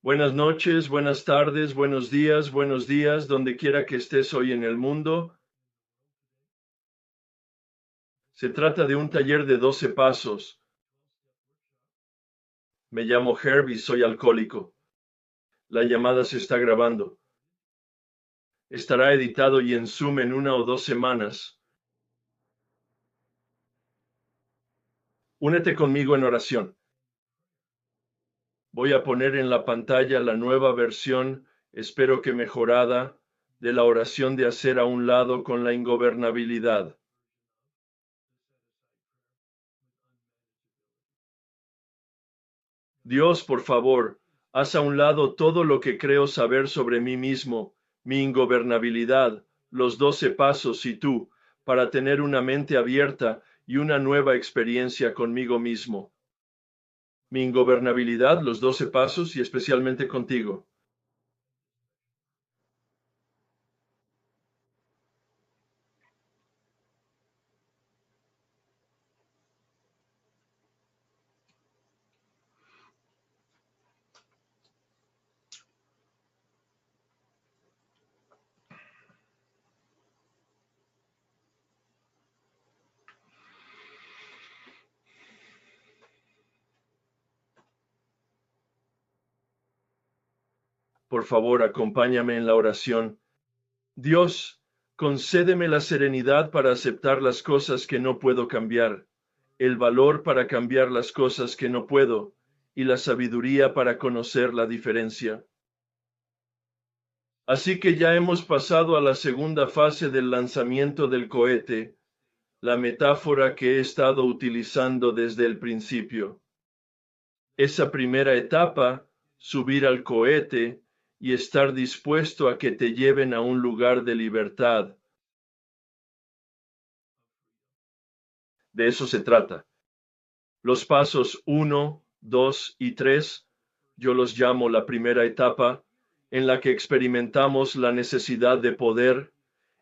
Buenas noches, buenas tardes, buenos días, donde quiera que estés hoy en el mundo. Se trata de un taller de 12 pasos. Me llamo Herb y soy alcohólico. La llamada se está grabando. Estará editado y en Zoom en 1 o 2 semanas. Únete conmigo en oración. Voy a poner en la pantalla la nueva versión, espero que mejorada, de la oración de hacer a un lado con la ingobernabilidad. Dios, por favor, haz a un lado todo lo que creo saber sobre mí mismo, mi ingobernabilidad, los 12 pasos y tú, para tener una mente abierta y una nueva experiencia conmigo mismo. Mi ingobernabilidad, los 12 pasos y especialmente contigo. Por favor, acompáñame en la oración. Dios, concédeme la serenidad para aceptar las cosas que no puedo cambiar, el valor para cambiar las cosas que no puedo, y la sabiduría para conocer la diferencia. Así que ya hemos pasado a la segunda fase del lanzamiento del cohete, la metáfora que he estado utilizando desde el principio. Esa primera etapa, subir al cohete y estar dispuesto a que te lleven a un lugar de libertad. De eso se trata. Los pasos 1, 2 y 3, yo los llamo la primera etapa, en la que experimentamos la necesidad de poder,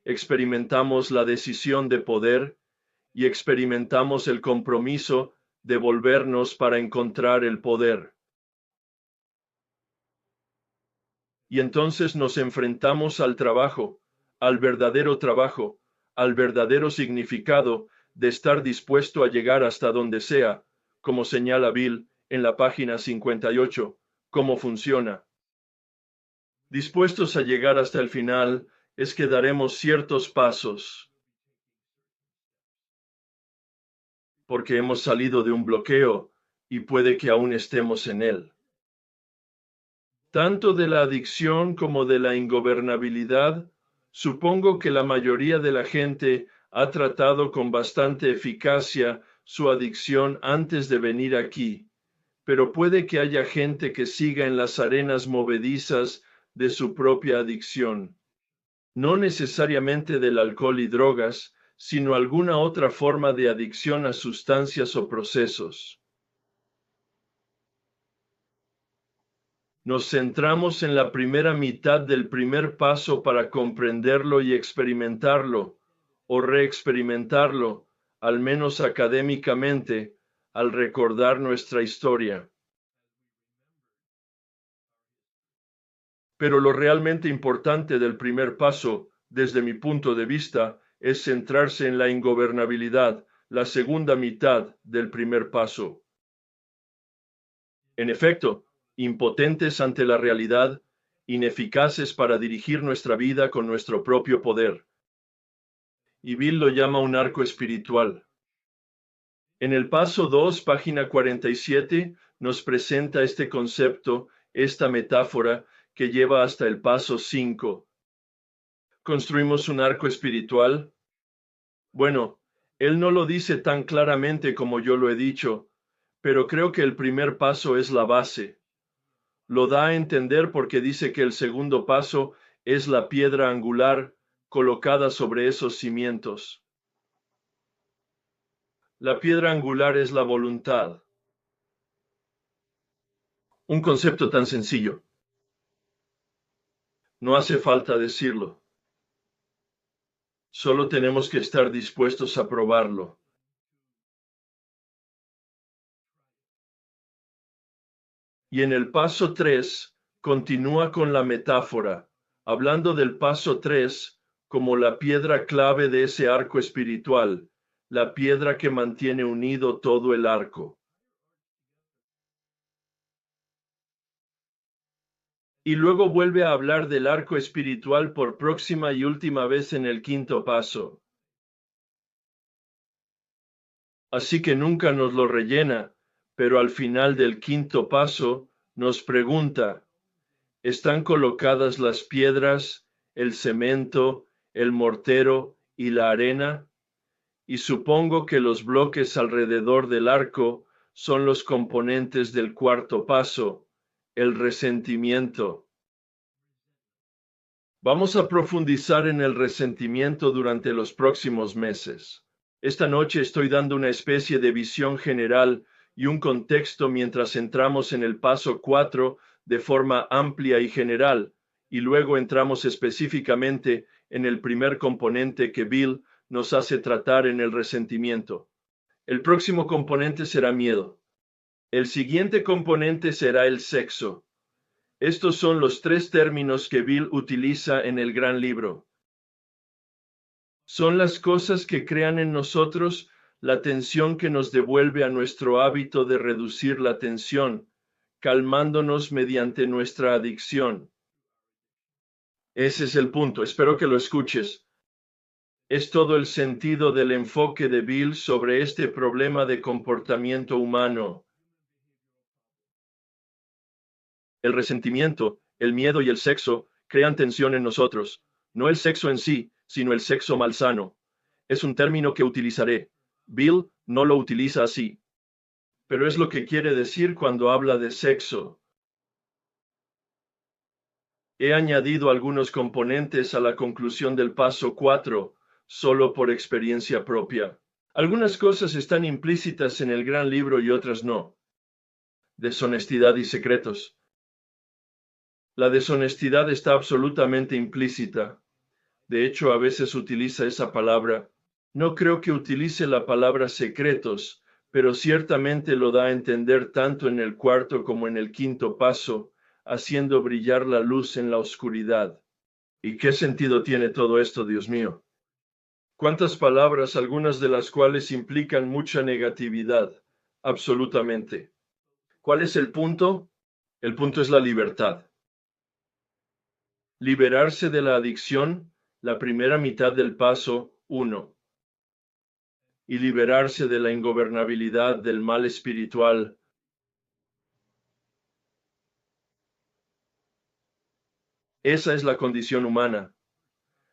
experimentamos la decisión de poder y experimentamos el compromiso de volvernos para encontrar el poder. Y entonces nos enfrentamos al trabajo, al verdadero significado de estar dispuesto a llegar hasta donde sea, como señala Bill en la página 58, cómo funciona. Dispuestos a llegar hasta el final es que daremos ciertos pasos, porque hemos salido de un bloqueo y puede que aún estemos en él. Tanto de la adicción como de la ingobernabilidad, supongo que la mayoría de la gente ha tratado con bastante eficacia su adicción antes de venir aquí, pero puede que haya gente que siga en las arenas movedizas de su propia adicción, no necesariamente del alcohol y drogas, sino alguna otra forma de adicción a sustancias o procesos. Nos centramos en la primera mitad del primer paso para comprenderlo y experimentarlo, o reexperimentarlo, al menos académicamente, al recordar nuestra historia. Pero lo realmente importante del primer paso, desde mi punto de vista, es centrarse en la ingobernabilidad, la segunda mitad del primer paso. En efecto, impotentes ante la realidad, ineficaces para dirigir nuestra vida con nuestro propio poder. Y Bill lo llama un arco espiritual. En el paso 2, página 47, nos presenta este concepto, esta metáfora, que lleva hasta el paso 5. ¿Construimos un arco espiritual? Bueno, él no lo dice tan claramente como yo lo he dicho, pero creo que el primer paso es la base. Lo da a entender porque dice que el segundo paso es la piedra angular colocada sobre esos cimientos. La piedra angular es la voluntad. Un concepto tan sencillo. No hace falta decirlo. Solo tenemos que estar dispuestos a probarlo. Y en el paso 3, Continúa con la metáfora, hablando del paso 3 como la piedra clave de ese arco espiritual, la piedra que mantiene unido todo el arco. Y luego vuelve a hablar del arco espiritual por próxima y última vez en el quinto paso. Así que nunca nos lo rellena, pero al final del quinto paso nos pregunta, ¿están colocadas las piedras, el cemento, el mortero y la arena? Y supongo que los bloques alrededor del arco son los componentes del cuarto paso, el resentimiento. Vamos a profundizar en el resentimiento durante los próximos meses. Esta noche estoy dando una especie de visión general y un contexto mientras entramos en el paso 4 de forma amplia y general, y luego entramos específicamente en el primer componente que Bill nos hace tratar en el resentimiento. El próximo componente será miedo. El siguiente componente será el sexo. Estos son los tres términos que Bill utiliza en el gran libro. Son las cosas que crean en nosotros la tensión que nos devuelve a nuestro hábito de reducir la tensión, calmándonos mediante nuestra adicción. Ese es el punto, espero que lo escuches. Es todo el sentido del enfoque de Bill sobre este problema de comportamiento humano. El resentimiento, el miedo y el sexo crean tensión en nosotros, no el sexo en sí, sino el sexo malsano. Es un término que utilizaré. Bill no lo utiliza así. Pero es lo que quiere decir cuando habla de sexo. He añadido algunos componentes a la conclusión del paso 4, solo por experiencia propia. Algunas cosas están implícitas en el gran libro y otras no. Deshonestidad y secretos. La deshonestidad está absolutamente implícita. De hecho, a veces utiliza esa palabra. No creo que utilice la palabra secretos, pero ciertamente lo da a entender tanto en el cuarto como en el quinto paso, haciendo brillar la luz en la oscuridad. ¿Y qué sentido tiene todo esto, Dios mío? ¿Cuántas palabras, algunas de las cuales implican mucha negatividad? Absolutamente. ¿Cuál es el punto? El punto es la libertad. Liberarse de la adicción, la primera mitad del paso 1. Y liberarse de la ingobernabilidad del mal espiritual. Esa es la condición humana.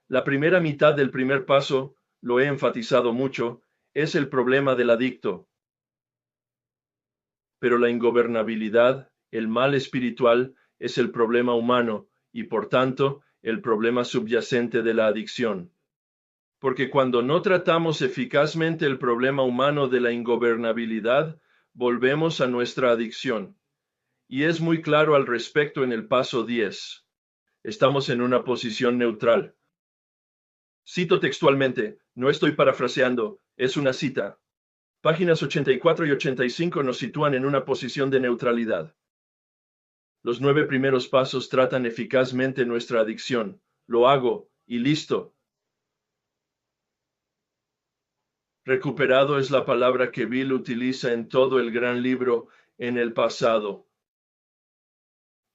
La primera mitad del primer paso, lo he enfatizado mucho, es el problema del adicto. Pero la ingobernabilidad, el mal espiritual, es el problema humano y, por tanto, el problema subyacente de la adicción. Porque cuando no tratamos eficazmente el problema humano de la ingobernabilidad, volvemos a nuestra adicción. Y es muy claro al respecto en el paso 10. Estamos en una posición neutral. Cito textualmente, no estoy parafraseando, es una cita. Páginas 84 y 85 nos sitúan en una posición de neutralidad. Los 9 primeros pasos tratan eficazmente nuestra adicción. Lo hago, y listo. Recuperado es la palabra que Bill utiliza en todo el gran libro en el pasado.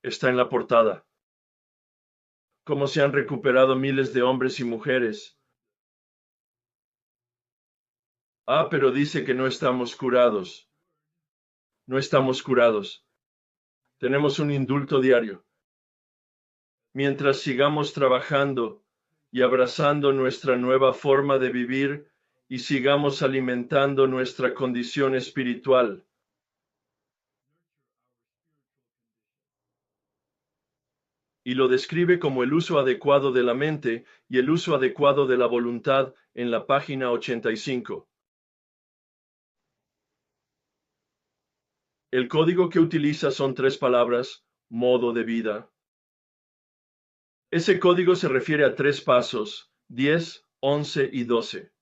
Está en la portada. Cómo se han recuperado miles de hombres y mujeres. Ah, pero dice que no estamos curados. No estamos curados. Tenemos un indulto diario. Mientras sigamos trabajando y abrazando nuestra nueva forma de vivir y sigamos alimentando nuestra condición espiritual. Y lo describe como el uso adecuado de la mente y el uso adecuado de la voluntad en la página 85. El código que utiliza son 3 palabras: modo de vida. Ese código se refiere a 3 pasos, 10, 11 y 12.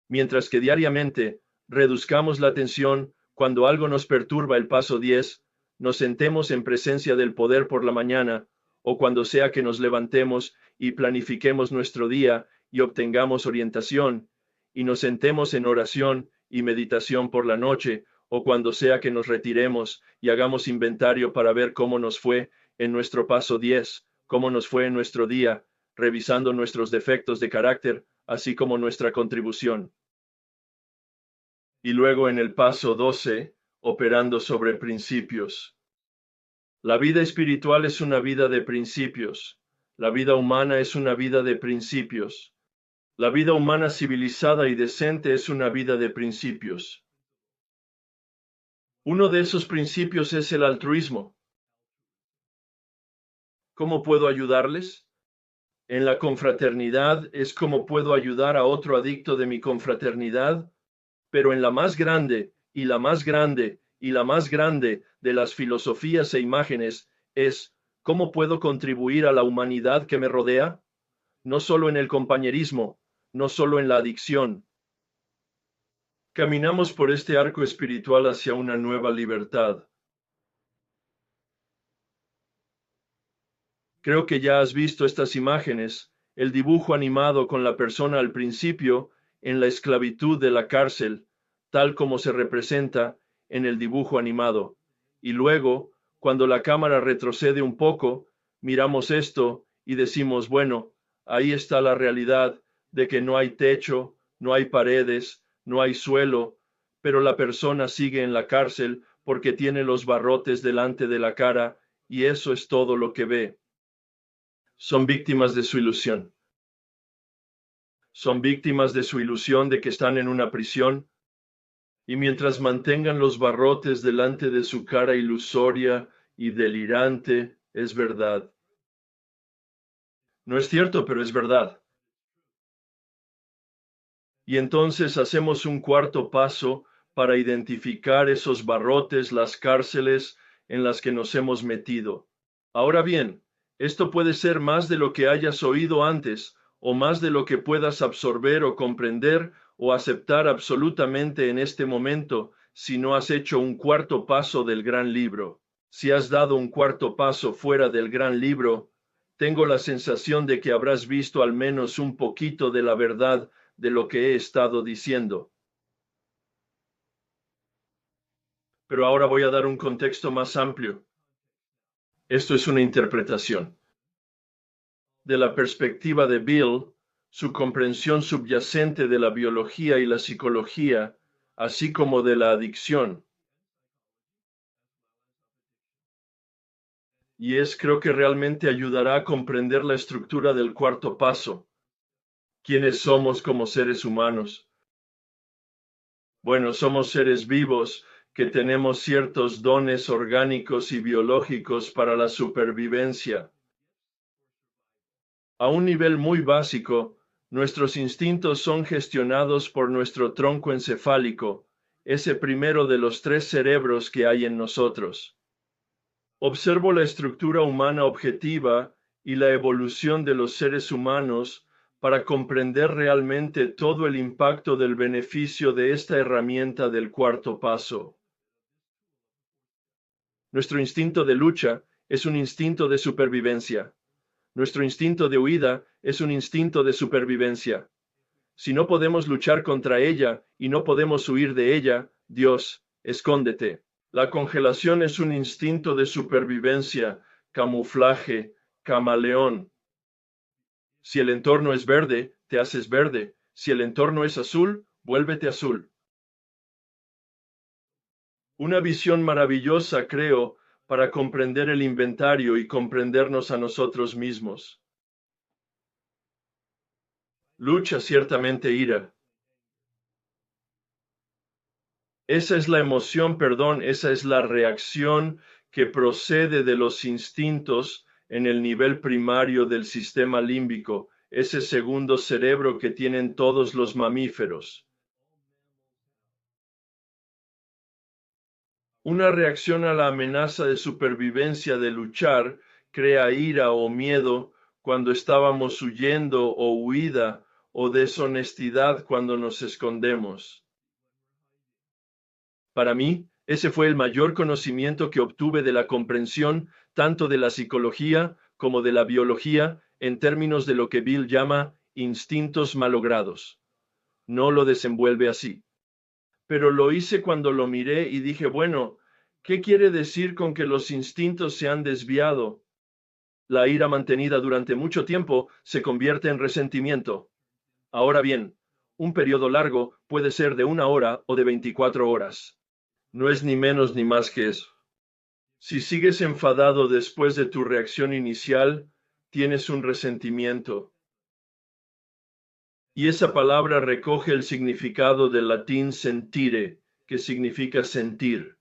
Mientras que diariamente reduzcamos la tensión cuando algo nos perturba, el paso 10, nos sentemos en presencia del poder por la mañana, o cuando sea que nos levantemos y planifiquemos nuestro día y obtengamos orientación, y nos sentemos en oración y meditación por la noche, o cuando sea que nos retiremos y hagamos inventario para ver cómo nos fue en nuestro paso 10, cómo nos fue en nuestro día, revisando nuestros defectos de carácter, así como nuestra contribución. Y luego en el paso 12, operando sobre principios. La vida espiritual es una vida de principios. La vida humana es una vida de principios. La vida humana civilizada y decente es una vida de principios. Uno de esos principios es el altruismo. ¿Cómo puedo ayudarles? En la confraternidad es como puedo ayudar a otro adicto de mi confraternidad, pero en la más grande, y la más grande, y la más grande de las filosofías e imágenes es ¿cómo puedo contribuir a la humanidad que me rodea? No solo en el compañerismo, no solo en la adicción. Caminamos por este arco espiritual hacia una nueva libertad. Creo que ya has visto estas imágenes, el dibujo animado con la persona al principio en la esclavitud de la cárcel, tal como se representa en el dibujo animado. Y luego, cuando la cámara retrocede un poco, miramos esto y decimos, bueno, ahí está la realidad de que no hay techo, no hay paredes, no hay suelo, pero la persona sigue en la cárcel porque tiene los barrotes delante de la cara y eso es todo lo que ve. Son víctimas de su ilusión. Son víctimas de su ilusión de que están en una prisión, y mientras mantengan los barrotes delante de su cara ilusoria y delirante, es verdad. No es cierto, pero es verdad. Y entonces hacemos un cuarto paso para identificar esos barrotes, las cárceles en las que nos hemos metido. Ahora bien, esto puede ser más de lo que hayas oído antes, o más de lo que puedas absorber o comprender o aceptar absolutamente en este momento, si no has hecho un cuarto paso del gran libro. Si has dado un cuarto paso fuera del gran libro, tengo la sensación de que habrás visto al menos un poquito de la verdad de lo que he estado diciendo. Pero ahora voy a dar un contexto más amplio. Esto es una interpretación. De la perspectiva de Bill, su comprensión subyacente de la biología y la psicología, así como de la adicción. Y creo que realmente ayudará a comprender la estructura del cuarto paso. ¿Quiénes somos como seres humanos? Bueno, somos seres vivos que tenemos ciertos dones orgánicos y biológicos para la supervivencia. A un nivel muy básico, nuestros instintos son gestionados por nuestro tronco encefálico, ese primero de los 3 cerebros que hay en nosotros. Observo la estructura humana objetiva y la evolución de los seres humanos para comprender realmente todo el impacto del beneficio de esta herramienta del cuarto paso. Nuestro instinto de lucha es un instinto de supervivencia. Nuestro instinto de huida es un instinto de supervivencia. Si no podemos luchar contra ella y no podemos huir de ella, Dios, escóndete. La congelación es un instinto de supervivencia, camuflaje, camaleón. Si el entorno es verde, te haces verde. Si el entorno es azul, vuélvete azul. Una visión maravillosa, creo, para comprender el inventario y comprendernos a nosotros mismos. Lucha ciertamente ira. Esa es la emoción, perdón, esa es la reacción que procede de los instintos en el nivel primario del sistema límbico, ese segundo cerebro que tienen todos los mamíferos. Una reacción a la amenaza de supervivencia de luchar crea ira o miedo cuando estábamos huyendo o huida o deshonestidad cuando nos escondemos. Para mí, Ese fue el mayor conocimiento que obtuve de la comprensión tanto de la psicología como de la biología en términos de lo que Bill llama instintos malogrados. No lo desenvuelve así. Pero lo hice cuando lo miré y dije, bueno, ¿qué quiere decir con que los instintos se han desviado? La ira mantenida durante mucho tiempo se convierte en resentimiento. Ahora bien, un periodo largo puede ser de 1 hora o de 24 horas. No es ni menos ni más que eso. Si sigues enfadado después de tu reacción inicial, tienes un resentimiento. Y esa palabra recoge el significado del latín sentire, que significa sentir.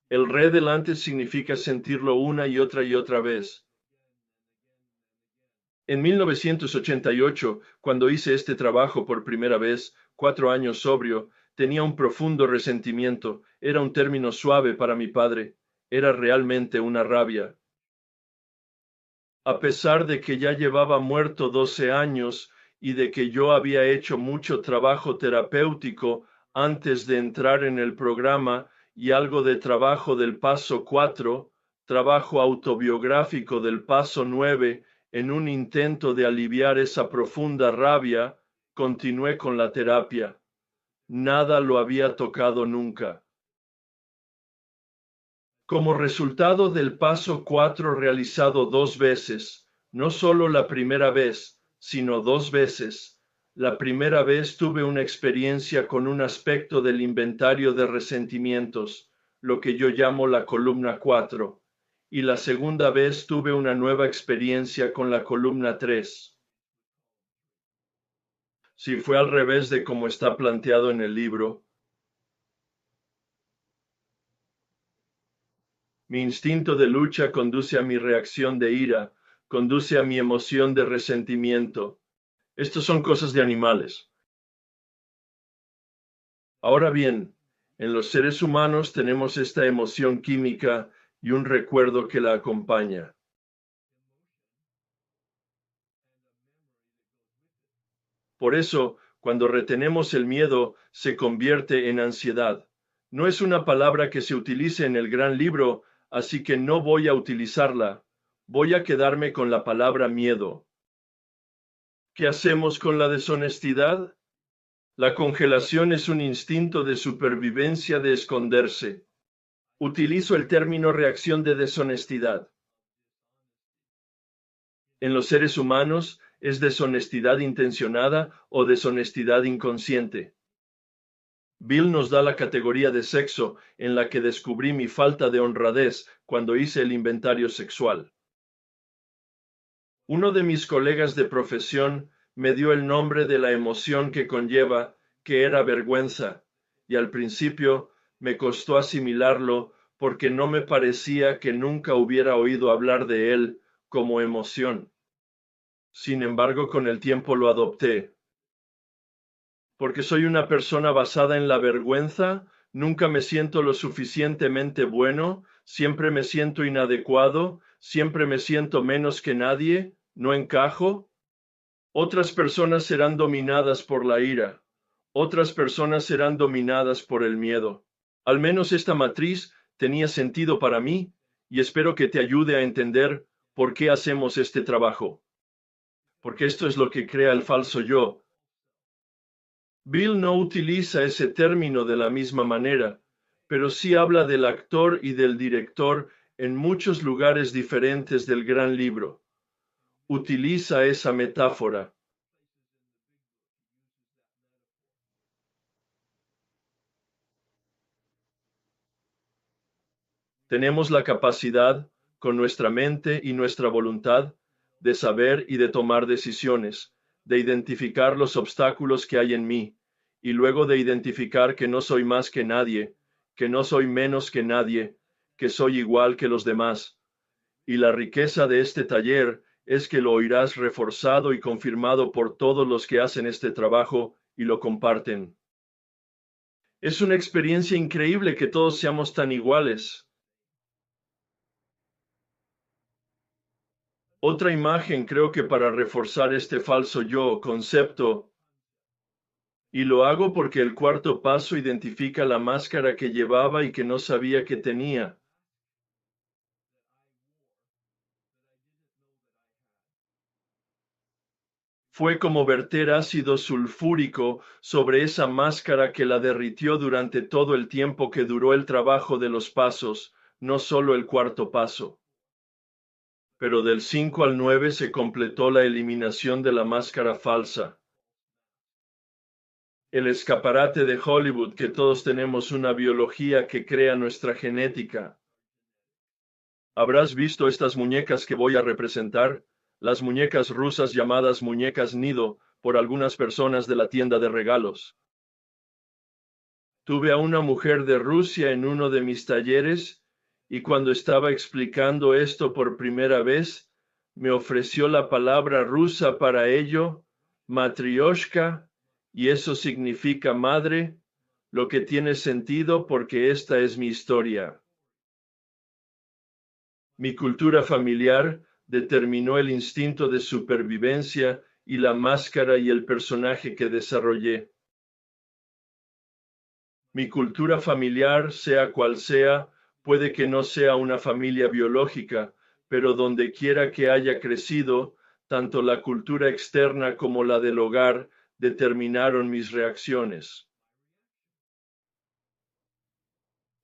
El re delante significa sentirlo una y otra vez. En 1988, cuando hice este trabajo por primera vez, 4 años sobrio, tenía un profundo resentimiento. Era un término suave para mi padre. Era realmente una rabia. A pesar de que ya llevaba muerto 12 años y de que yo había hecho mucho trabajo terapéutico antes de entrar en el programa y algo de trabajo del paso 4, trabajo autobiográfico del paso 9, en un intento de aliviar esa profunda rabia, continué con la terapia. Nada lo había tocado nunca. Como resultado del paso 4 realizado 2 veces, no solo la primera vez, sino 2 veces, la primera vez tuve una experiencia con un aspecto del inventario de resentimientos, lo que yo llamo la columna 4, y la segunda vez tuve una nueva experiencia con la columna 3. Si fue al revés de como está planteado en el libro, mi instinto de lucha conduce a mi reacción de ira, conduce a mi emoción de resentimiento. Estos son cosas de animales. Ahora bien, en los seres humanos tenemos esta emoción química y un recuerdo que la acompaña. Por eso, cuando retenemos el miedo, se convierte en ansiedad. No es una palabra que se utilice en el gran libro, así que no voy a utilizarla. Voy a quedarme con la palabra miedo. ¿Qué hacemos con la deshonestidad? La congelación es un instinto de supervivencia de esconderse. Utilizo el término reacción de deshonestidad. En los seres humanos es deshonestidad intencionada o deshonestidad inconsciente. Bill nos da la categoría de sexo en la que descubrí mi falta de honradez cuando hice el inventario sexual. Uno de mis colegas de profesión me dio el nombre de la emoción que conlleva, que era vergüenza, y al principio me costó asimilarlo porque no me parecía que nunca hubiera oído hablar de él como emoción. Sin embargo, con el tiempo lo adopté. Porque soy una persona basada en la vergüenza, nunca me siento lo suficientemente bueno, siempre me siento inadecuado, siempre me siento menos que nadie, no encajo. Otras personas serán dominadas por la ira, otras personas serán dominadas por el miedo. Al menos esta matriz tenía sentido para mí y espero que te ayude a entender por qué hacemos este trabajo. Porque esto es lo que crea el falso yo. Bill no utiliza ese término de la misma manera, pero sí habla del actor y del director en muchos lugares diferentes del gran libro. Utiliza esa metáfora. Tenemos la capacidad, con nuestra mente y nuestra voluntad, de saber y de tomar decisiones, de identificar los obstáculos que hay en mí, y luego de identificar que no soy más que nadie, que no soy menos que nadie, que soy igual que los demás. Y la riqueza de este taller es que lo oirás reforzado y confirmado por todos los que hacen este trabajo y lo comparten. Es una experiencia increíble que todos seamos tan iguales. Otra imagen creo que para reforzar este falso yo concepto Y lo hago porque el cuarto paso identifica la máscara que llevaba y que no sabía que tenía. Fue como verter ácido sulfúrico sobre esa máscara que la derritió durante todo el tiempo que duró el trabajo de los pasos, no solo el cuarto paso. Pero del 5 al 9 se completó la eliminación de la máscara falsa. El escaparate de Hollywood, que todos tenemos una biología que crea nuestra genética. Habrás visto estas muñecas que voy a representar, las muñecas rusas llamadas muñecas nido por algunas personas de la tienda de regalos. Tuve a una mujer de Rusia en uno de mis talleres y cuando estaba explicando esto por primera vez, me ofreció la palabra rusa para ello, matrioshka, y eso significa madre, lo que tiene sentido porque esta es mi historia. Mi cultura familiar determinó el instinto de supervivencia y la máscara y el personaje que desarrollé. Mi cultura familiar, sea cual sea, puede que no sea una familia biológica, pero donde quiera que haya crecido, tanto la cultura externa como la del hogar determinaron mis reacciones.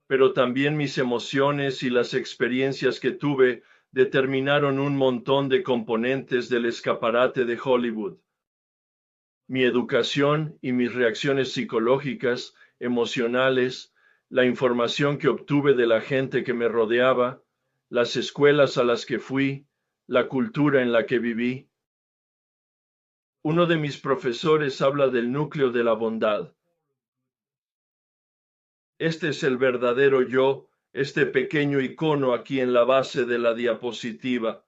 Pero también mis emociones y las experiencias que tuve determinaron un montón de componentes del escaparate de Hollywood. Mi educación y mis reacciones psicológicas, emocionales, la información que obtuve de la gente que me rodeaba, las escuelas a las que fui, la cultura en la que viví. Uno de mis profesores habla del núcleo de la bondad. Este es el verdadero yo, este pequeño icono aquí en la base de la diapositiva.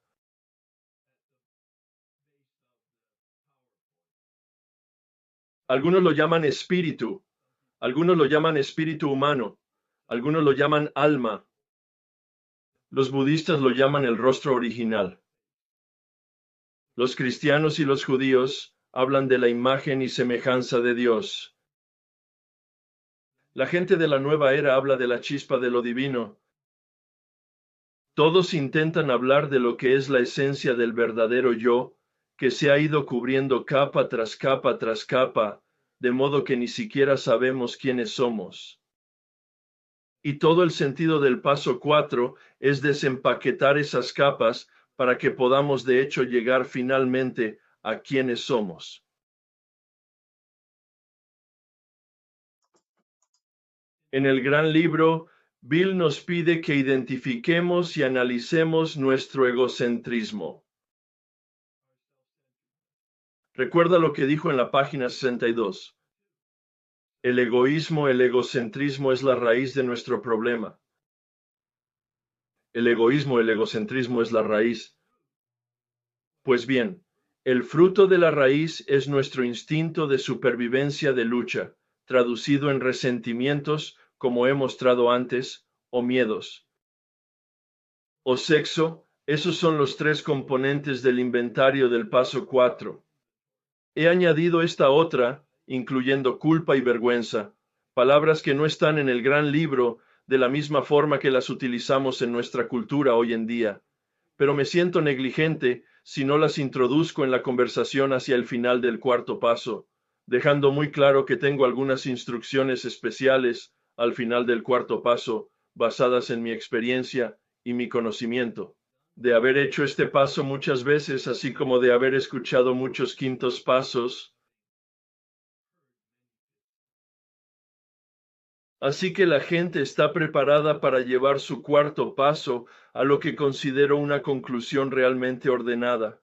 Algunos lo llaman espíritu, algunos lo llaman espíritu humano, algunos lo llaman alma. Los budistas lo llaman el rostro original. Los cristianos y los judíos hablan de la imagen y semejanza de Dios. La gente de la nueva era habla de la chispa de lo divino. Todos intentan hablar de lo que es la esencia del verdadero yo, que se ha ido cubriendo capa tras capa tras capa, de modo que ni siquiera sabemos quiénes somos. Y todo el sentido del paso 4 es desempaquetar esas capas para que podamos de hecho llegar finalmente a quiénes somos. En el gran libro, Bill nos pide que identifiquemos y analicemos nuestro egocentrismo. Recuerda lo que dijo en la página 62. El egoísmo, el egocentrismo es la raíz de nuestro problema. El egoísmo, el egocentrismo es la raíz. Pues bien, el fruto de la raíz es nuestro instinto de supervivencia de lucha, traducido en resentimientos, como he mostrado antes, o miedos. O sexo, esos son los tres componentes del inventario del paso 4. He añadido esta otra, incluyendo culpa y vergüenza, palabras que no están en el gran libro de la misma forma que las utilizamos en nuestra cultura hoy en día, pero me siento negligente si no las introduzco en la conversación hacia el final del cuarto paso, dejando muy claro que tengo algunas instrucciones especiales al final del cuarto paso, basadas en mi experiencia y mi conocimiento. De haber hecho este paso muchas veces, así como de haber escuchado muchos quintos pasos. Así que la gente está preparada para llevar su cuarto paso a lo que considero una conclusión realmente ordenada.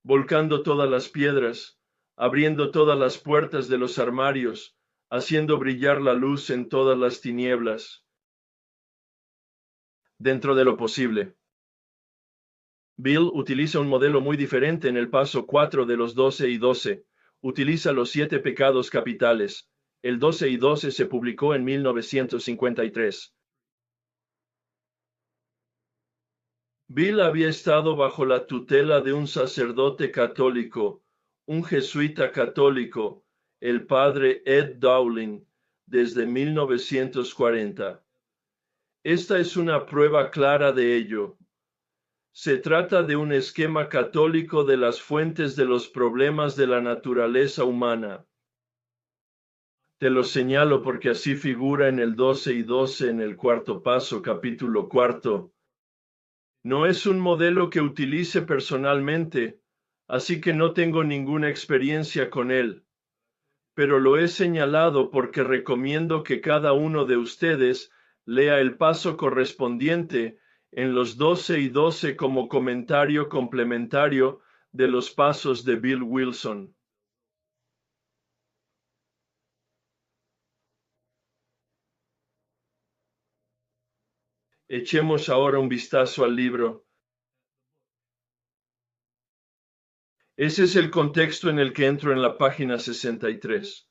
Volcando todas las piedras, abriendo todas las puertas de los armarios, haciendo brillar la luz en todas las tinieblas. Dentro de lo posible. Bill utiliza un modelo muy diferente en el paso 4 de los 12 y 12. Utiliza los 7 pecados capitales. El 12 y 12 se publicó en 1953. Bill había estado bajo la tutela de un sacerdote católico, un jesuita católico, el padre Ed Dowling, desde 1940. Esta es una prueba clara de ello. Se trata de un esquema católico de las fuentes de los problemas de la naturaleza humana. Te lo señalo porque así figura en el 12 y 12 en el cuarto paso, capítulo cuarto. No es un modelo que utilice personalmente, así que no tengo ninguna experiencia con él, pero lo he señalado porque recomiendo que cada uno de ustedes lea el paso correspondiente en los 12 y 12 como comentario complementario de los pasos de Bill Wilson. Echemos ahora un vistazo al libro. Ese es el contexto en el que entro en la página 63.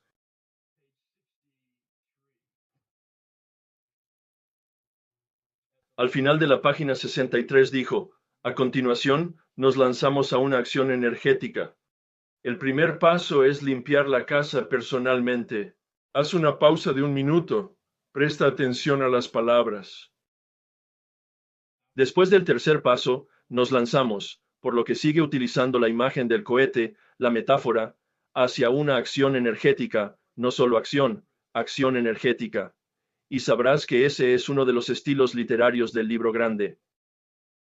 Al final de la página 63 dijo, a continuación, nos lanzamos a una acción energética. El primer paso es limpiar la casa personalmente. Haz una pausa de 1 minuto. Presta atención a las palabras. Después del tercer paso, nos lanzamos, por lo que sigue utilizando la imagen del cohete, la metáfora, hacia una acción energética, no solo acción, acción energética. Y sabrás que ese es uno de los estilos literarios del libro grande.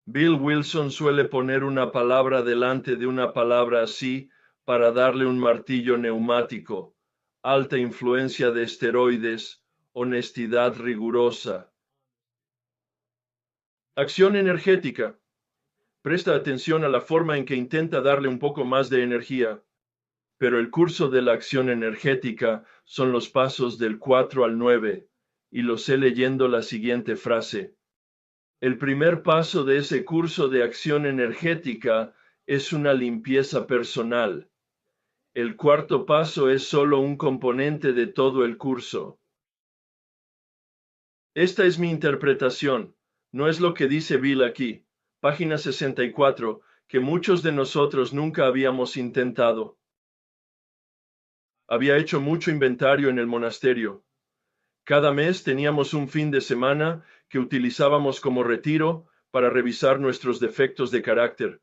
Bill Wilson suele poner una palabra delante de una palabra así para darle un martillo neumático, alta influencia de esteroides, honestidad rigurosa. Acción energética. Presta atención a la forma en que intenta darle un poco más de energía. Pero el curso de la acción energética son los pasos del 4 al 9, y lo sé leyendo la siguiente frase. El primer paso de ese curso de acción energética es una limpieza personal. El cuarto paso es solo un componente de todo el curso. Esta es mi interpretación, no es lo que dice Bill aquí, página 64, que muchos de nosotros nunca habíamos intentado. Había hecho mucho inventario en el monasterio. Cada mes teníamos un fin de semana que utilizábamos como retiro para revisar nuestros defectos de carácter,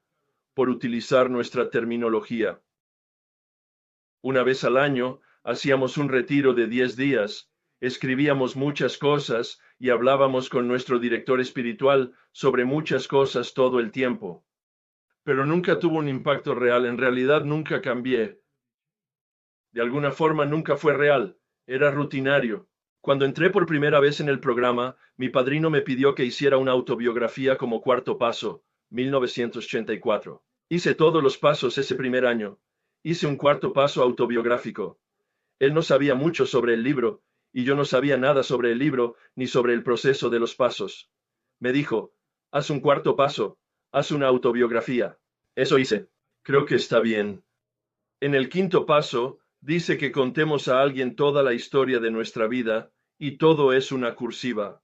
por utilizar nuestra terminología. Una vez al año hacíamos un retiro de 10 días, escribíamos muchas cosas y hablábamos con nuestro director espiritual sobre muchas cosas todo el tiempo. Pero nunca tuvo un impacto real, en realidad nunca cambié. De alguna forma nunca fue real, era rutinario. Cuando entré por primera vez en el programa, mi padrino me pidió que hiciera una autobiografía como cuarto paso, 1984. Hice todos los pasos ese primer año. Hice un cuarto paso autobiográfico. Él no sabía mucho sobre el libro, y yo no sabía nada sobre el libro, ni sobre el proceso de los pasos. Me dijo, haz un cuarto paso, haz una autobiografía. Eso hice. Creo que está bien. En el quinto paso, dice que contemos a alguien toda la historia de nuestra vida, y todo es una cursiva.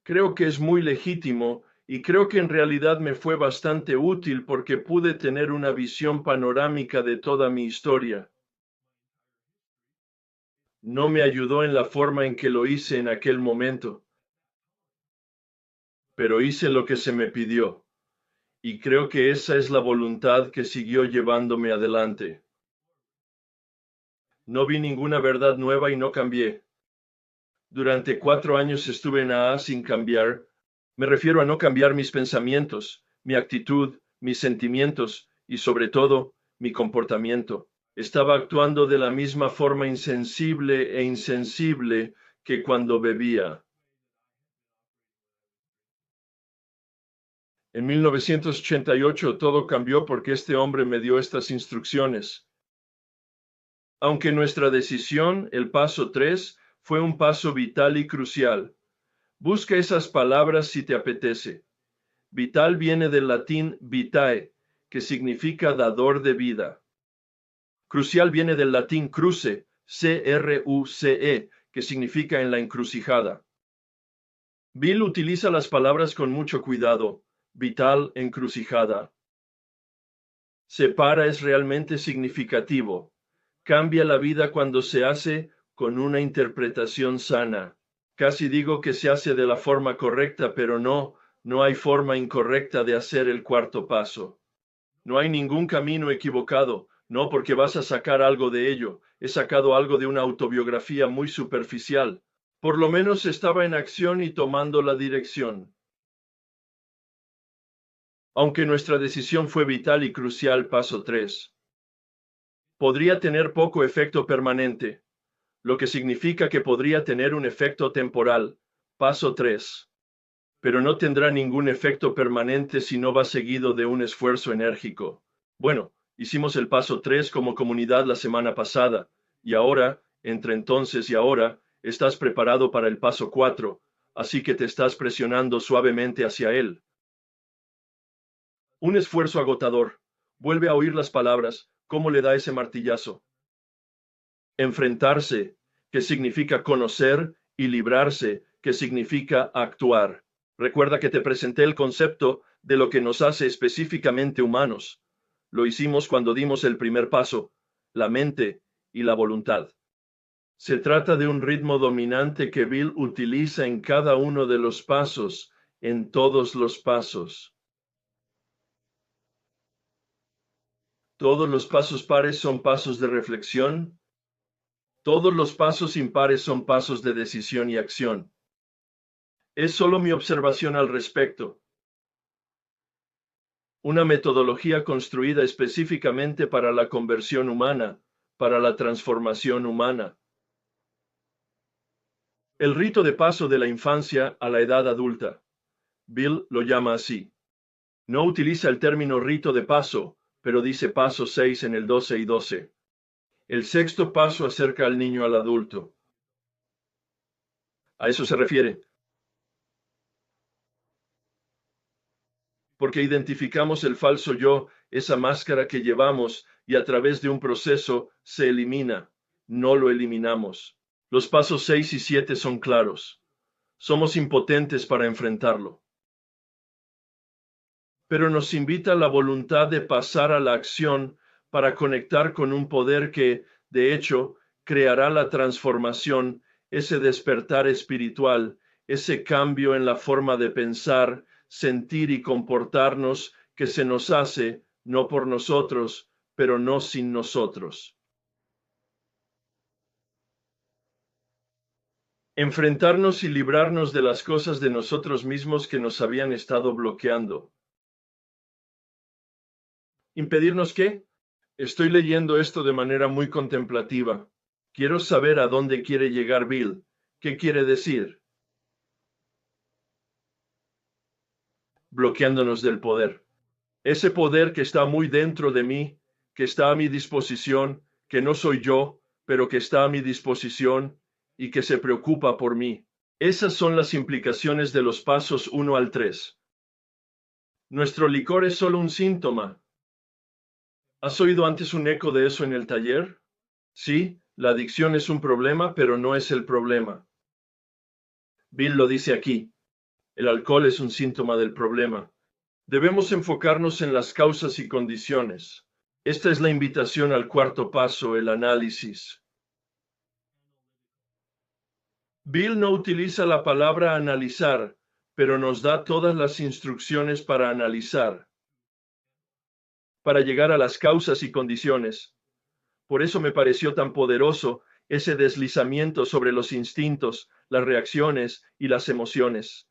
Creo que es muy legítimo, y creo que en realidad me fue bastante útil porque pude tener una visión panorámica de toda mi historia. No me ayudó en la forma en que lo hice en aquel momento, pero hice lo que se me pidió, y creo que esa es la voluntad que siguió llevándome adelante. No vi ninguna verdad nueva y no cambié. Durante 4 años estuve en AA sin cambiar. Me refiero a no cambiar mis pensamientos, mi actitud, mis sentimientos y sobre todo, mi comportamiento. Estaba actuando de la misma forma insensible e insensible que cuando bebía. En 1988 todo cambió porque este hombre me dio estas instrucciones. Aunque nuestra decisión, el paso 3, fue un paso vital y crucial. Busca esas palabras si te apetece. Vital viene del latín vitae, que significa dador de vida. Crucial viene del latín cruce, C-R-U-C-E, que significa en la encrucijada. Bill utiliza las palabras con mucho cuidado. Vital, encrucijada. Separa es realmente significativo. Cambia la vida cuando se hace con una interpretación sana. Casi digo que se hace de la forma correcta, pero no hay forma incorrecta de hacer el cuarto paso. No hay ningún camino equivocado, no porque vas a sacar algo de ello. He sacado algo de una autobiografía muy superficial. Por lo menos estaba en acción y tomando la dirección. Aunque nuestra decisión fue vital y crucial, paso 3. Podría tener poco efecto permanente, lo que significa que podría tener un efecto temporal, paso 3. Pero no tendrá ningún efecto permanente si no va seguido de un esfuerzo enérgico. Bueno, hicimos el paso 3 como comunidad la semana pasada, y ahora, entre entonces y ahora, estás preparado para el paso 4, así que te estás presionando suavemente hacia él. Un esfuerzo agotador. Vuelve a oír las palabras, cómo le da ese martillazo. Enfrentarse, que significa conocer, y librarse, que significa actuar. Recuerda que te presenté el concepto de lo que nos hace específicamente humanos. Lo hicimos cuando dimos el primer paso, la mente y la voluntad. Se trata de un ritmo dominante que Bill utiliza en cada uno de los pasos, en todos los pasos. Todos los pasos pares son pasos de reflexión. Todos los pasos impares son pasos de decisión y acción. Es solo mi observación al respecto. Una metodología construida específicamente para la conversión humana, para la transformación humana. El rito de paso de la infancia a la edad adulta. Bill lo llama así. No utiliza el término rito de paso, pero dice paso 6 en el 12 y 12. El sexto paso acerca al niño al adulto. A eso se refiere. Porque identificamos el falso yo, esa máscara que llevamos, y a través de un proceso se elimina. No lo eliminamos. Los pasos 6 y 7 son claros. Somos impotentes para enfrentarlo. Pero nos invita la voluntad de pasar a la acción para conectar con un poder que, de hecho, creará la transformación, ese despertar espiritual, ese cambio en la forma de pensar, sentir y comportarnos que se nos hace, no por nosotros, pero no sin nosotros. Enfrentarnos y librarnos de las cosas de nosotros mismos que nos habían estado bloqueando. ¿Impedirnos qué? Estoy leyendo esto de manera muy contemplativa. Quiero saber a dónde quiere llegar Bill. ¿Qué quiere decir? Bloqueándonos del poder. Ese poder que está muy dentro de mí, que está a mi disposición, que no soy yo, pero que está a mi disposición y que se preocupa por mí. Esas son las implicaciones de los pasos 1 al 3. Nuestro licor es solo un síntoma. ¿Has oído antes un eco de eso en el taller? Sí, la adicción es un problema, pero no es el problema. Bill lo dice aquí. El alcohol es un síntoma del problema. Debemos enfocarnos en las causas y condiciones. Esta es la invitación al cuarto paso, el análisis. Bill no utiliza la palabra analizar, pero nos da todas las instrucciones para analizar, para llegar a las causas y condiciones. Por eso me pareció tan poderoso ese deslizamiento sobre los instintos, las reacciones y las emociones,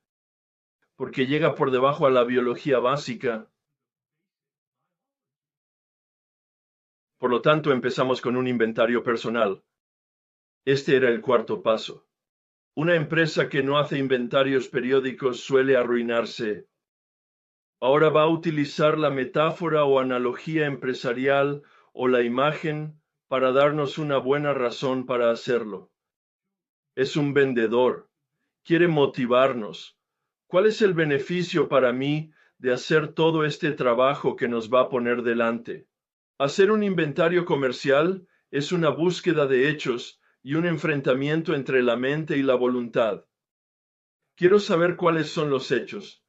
porque llega por debajo a la biología básica. Por lo tanto, empezamos con un inventario personal. Este era el cuarto paso. Una empresa que no hace inventarios periódicos suele arruinarse. Ahora va a utilizar la metáfora o analogía empresarial o la imagen para darnos una buena razón para hacerlo. Es un vendedor. Quiere motivarnos. ¿Cuál es el beneficio para mí de hacer todo este trabajo que nos va a poner delante? Hacer un inventario comercial es una búsqueda de hechos y un enfrentamiento entre la mente y la voluntad. Quiero saber cuáles son los hechos.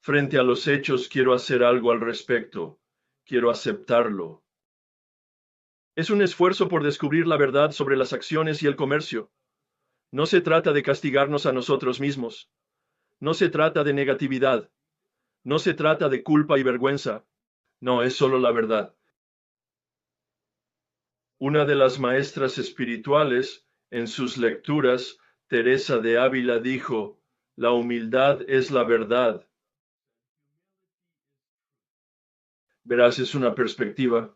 Frente a los hechos quiero hacer algo al respecto. Quiero aceptarlo. Es un esfuerzo por descubrir la verdad sobre las acciones y el comercio. No se trata de castigarnos a nosotros mismos. No se trata de negatividad. No se trata de culpa y vergüenza. No, es solo la verdad. Una de las maestras espirituales, en sus lecturas, Teresa de Ávila dijo, la humildad es la verdad. Verás, es una perspectiva.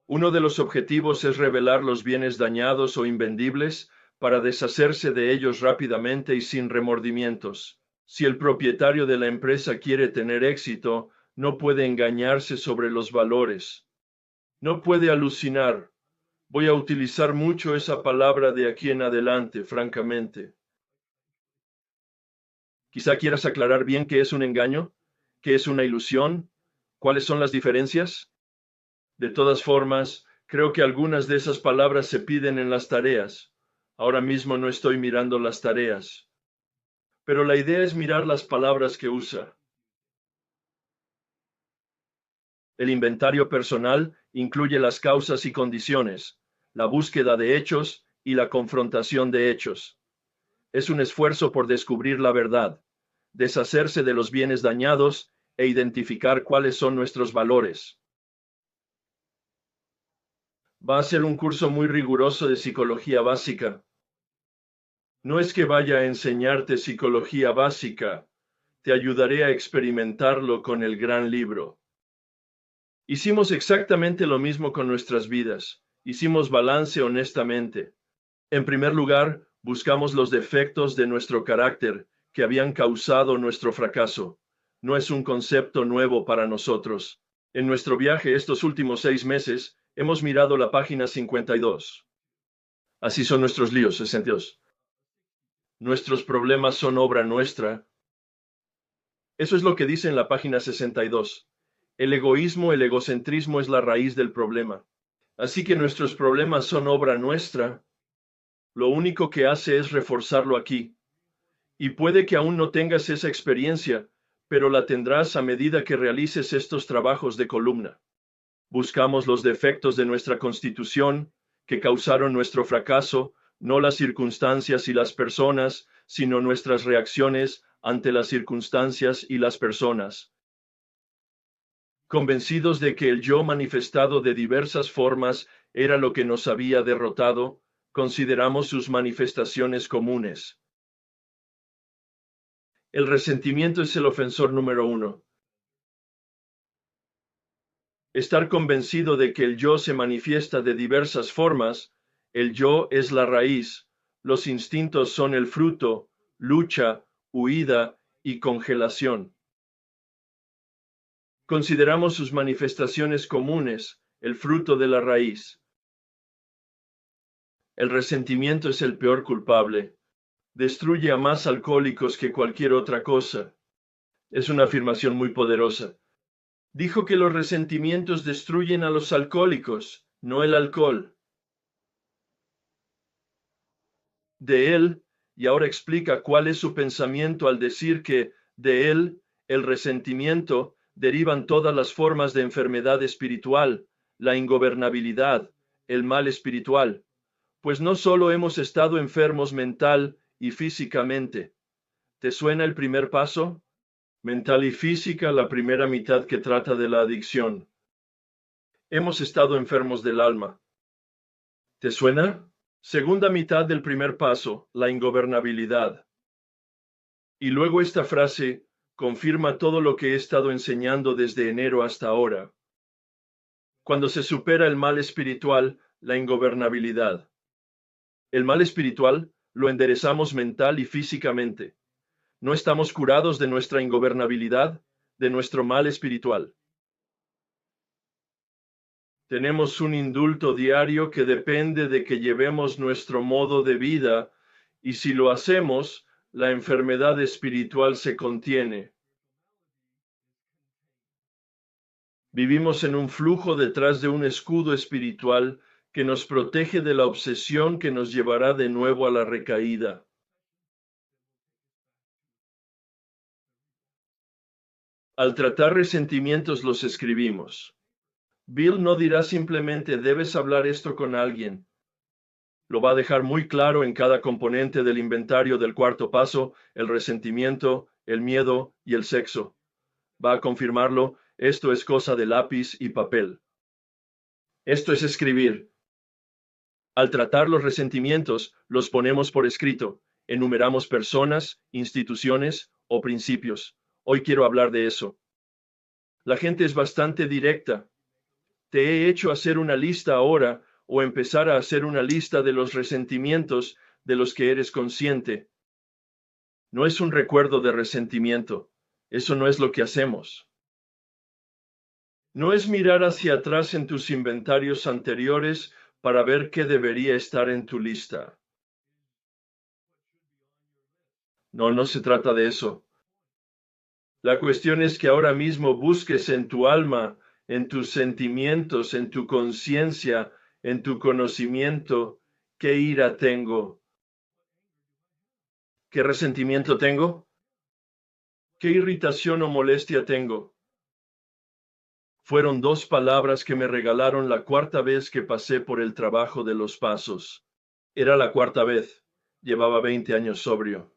Uno de los objetivos es revelar los bienes dañados o invendibles para deshacerse de ellos rápidamente y sin remordimientos. Si el propietario de la empresa quiere tener éxito, no puede engañarse sobre los valores. No puede alucinar. Voy a utilizar mucho esa palabra de aquí en adelante, francamente. Quizá quieras aclarar bien qué es un engaño, qué es una ilusión, cuáles son las diferencias. De todas formas, creo que algunas de esas palabras se piden en las tareas. Ahora mismo no estoy mirando las tareas, pero la idea es mirar las palabras que usa. El inventario personal incluye las causas y condiciones, la búsqueda de hechos y la confrontación de hechos. Es un esfuerzo por descubrir la verdad, deshacerse de los bienes dañados e identificar cuáles son nuestros valores. Va a ser un curso muy riguroso de psicología básica. No es que vaya a enseñarte psicología básica, te ayudaré a experimentarlo con el gran libro. Hicimos exactamente lo mismo con nuestras vidas, hicimos balance honestamente. En primer lugar, buscamos los defectos de nuestro carácter que habían causado nuestro fracaso. No es un concepto nuevo para nosotros. En nuestro viaje estos últimos 6 meses, hemos mirado la página 52. Así son nuestros líos, 62. Nuestros problemas son obra nuestra. Eso es lo que dice en la página 62. El egoísmo, el egocentrismo es la raíz del problema. Así que nuestros problemas son obra nuestra. Lo único que hace es reforzarlo aquí. Y puede que aún no tengas esa experiencia, pero la tendrás a medida que realices estos trabajos de columna. Buscamos los defectos de nuestra constitución que causaron nuestro fracaso, no las circunstancias y las personas, sino nuestras reacciones ante las circunstancias y las personas. Convencidos de que el yo manifestado de diversas formas era lo que nos había derrotado, consideramos sus manifestaciones comunes. El resentimiento es el ofensor número 1. Estar convencido de que el yo se manifiesta de diversas formas, el yo es la raíz, los instintos son el fruto, lucha, huida y congelación. Consideramos sus manifestaciones comunes, el fruto de la raíz. El resentimiento es el peor culpable. Destruye a más alcohólicos que cualquier otra cosa. Es una afirmación muy poderosa. Dijo que los resentimientos destruyen a los alcohólicos, no el alcohol. De él, y ahora explica cuál es su pensamiento al decir que de él, el resentimiento, derivan todas las formas de enfermedad espiritual, la ingobernabilidad, el mal espiritual. Pues no solo hemos estado enfermos mental y físicamente. ¿Te suena el primer paso? Mental y física, la primera mitad que trata de la adicción. Hemos estado enfermos del alma. ¿Te suena? Segunda mitad del primer paso, la ingobernabilidad. Y luego esta frase confirma todo lo que he estado enseñando desde enero hasta ahora. Cuando se supera el mal espiritual, la ingobernabilidad. El mal espiritual lo enderezamos mental y físicamente. No estamos curados de nuestra ingobernabilidad, de nuestro mal espiritual. Tenemos un indulto diario que depende de que llevemos nuestro modo de vida, y si lo hacemos, la enfermedad espiritual se contiene. Vivimos en un flujo detrás de un escudo espiritual que nos protege de la obsesión que nos llevará de nuevo a la recaída. Al tratar resentimientos los escribimos. Bill no dirá simplemente debes hablar esto con alguien. Lo va a dejar muy claro en cada componente del inventario del cuarto paso, el resentimiento, el miedo y el sexo. Va a confirmarlo, esto es cosa de lápiz y papel. Esto es escribir. Al tratar los resentimientos, los ponemos por escrito, enumeramos personas, instituciones o principios. Hoy quiero hablar de eso. La gente es bastante directa. Te he hecho hacer una lista ahora o empezar a hacer una lista de los resentimientos de los que eres consciente. No es un recuerdo de resentimiento. Eso no es lo que hacemos. No es mirar hacia atrás en tus inventarios anteriores para ver qué debería estar en tu lista. No, no se trata de eso. La cuestión es que ahora mismo busques en tu alma, en tus sentimientos, en tu conciencia, en tu conocimiento, qué ira tengo, qué resentimiento tengo, qué irritación o molestia tengo. Fueron dos palabras que me regalaron la cuarta vez que pasé por el trabajo de los pasos. Era la cuarta vez. Llevaba 20 años sobrio.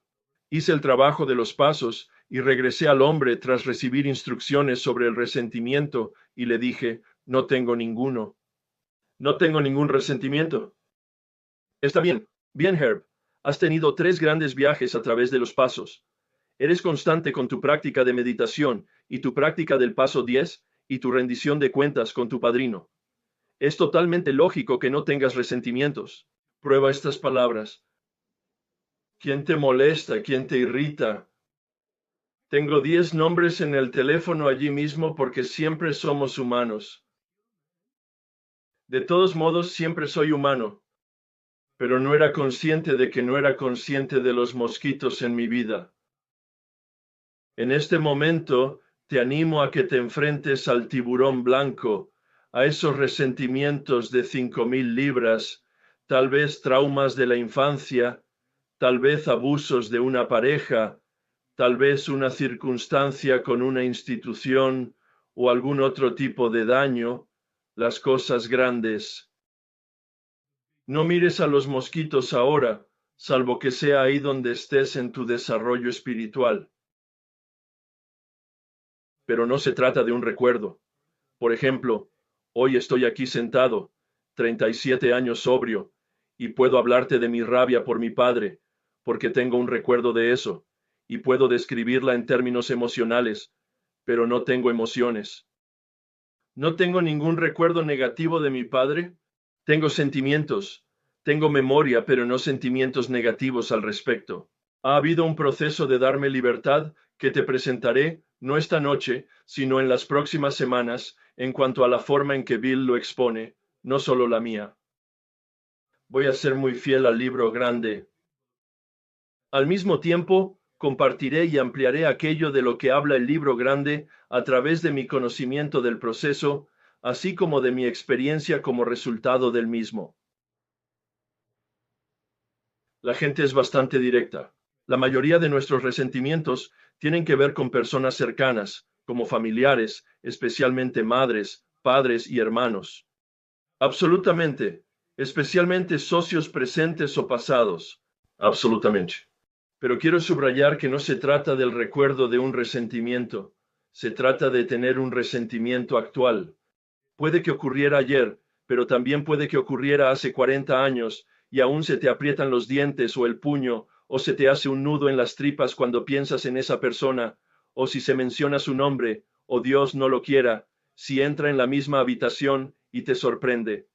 Hice el trabajo de los pasos y regresé al hombre tras recibir instrucciones sobre el resentimiento y le dije, no tengo ninguno. No tengo ningún resentimiento. Está bien, bien, Herb. Has tenido 3 grandes viajes a través de los pasos. Eres constante con tu práctica de meditación y tu práctica del paso 10 y tu rendición de cuentas con tu padrino. Es totalmente lógico que no tengas resentimientos. Prueba estas palabras. ¿Quién te molesta? ¿Quién te irrita? Tengo 10 nombres en el teléfono allí mismo porque siempre somos humanos. De todos modos, siempre soy humano. Pero no era consciente de que no era consciente de los mosquitos en mi vida. En este momento, te animo a que te enfrentes al tiburón blanco, a esos resentimientos de 5.000 libras, tal vez traumas de la infancia, tal vez abusos de una pareja, tal vez una circunstancia con una institución o algún otro tipo de daño, las cosas grandes. No mires a los mosquitos ahora, salvo que sea ahí donde estés en tu desarrollo espiritual. Pero no se trata de un recuerdo. Por ejemplo, hoy estoy aquí sentado, 37 años sobrio, y puedo hablarte de mi rabia por mi padre, porque tengo un recuerdo de eso, y puedo describirla en términos emocionales, pero no tengo emociones. No tengo ningún recuerdo negativo de mi padre. Tengo sentimientos, tengo memoria, pero no sentimientos negativos al respecto. Ha habido un proceso de darme libertad que te presentaré, no esta noche, sino en las próximas semanas, en cuanto a la forma en que Bill lo expone, no solo la mía. Voy a ser muy fiel al libro grande. Al mismo tiempo, compartiré y ampliaré aquello de lo que habla el libro grande a través de mi conocimiento del proceso, así como de mi experiencia como resultado del mismo. La gente es bastante directa. La mayoría de nuestros resentimientos tienen que ver con personas cercanas, como familiares, especialmente madres, padres y hermanos. Absolutamente, especialmente socios presentes o pasados. Absolutamente. Pero quiero subrayar que no se trata del recuerdo de un resentimiento, se trata de tener un resentimiento actual. Puede que ocurriera ayer, pero también puede que ocurriera hace 40 años, y aún se te aprietan los dientes o el puño, o se te hace un nudo en las tripas cuando piensas en esa persona, o si se menciona su nombre, o Dios no lo quiera, si entra en la misma habitación y te sorprende.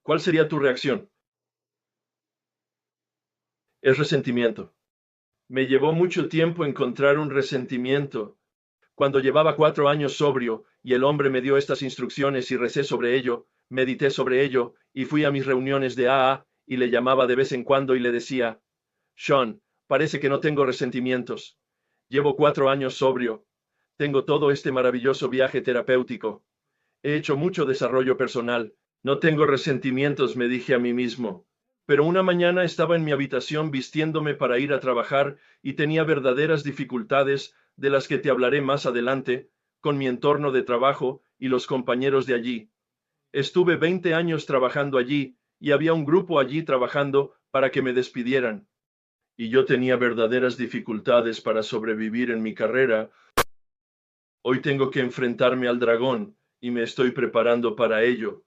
¿Cuál sería tu reacción? Es resentimiento. Me llevó mucho tiempo encontrar un resentimiento. Cuando llevaba 4 años sobrio, y el hombre me dio estas instrucciones y recé sobre ello, medité sobre ello, y fui a mis reuniones de AA, y le llamaba de vez en cuando y le decía, Sean, parece que no tengo resentimientos. Llevo 4 años sobrio. Tengo todo este maravilloso viaje terapéutico. He hecho mucho desarrollo personal. No tengo resentimientos, me dije a mí mismo. Pero una mañana estaba en mi habitación vistiéndome para ir a trabajar y tenía verdaderas dificultades, de las que te hablaré más adelante, con mi entorno de trabajo y los compañeros de allí. Estuve 20 años trabajando allí, y había un grupo allí trabajando para que me despidieran. Y yo tenía verdaderas dificultades para sobrevivir en mi carrera. Hoy tengo que enfrentarme al dragón, y me estoy preparando para ello.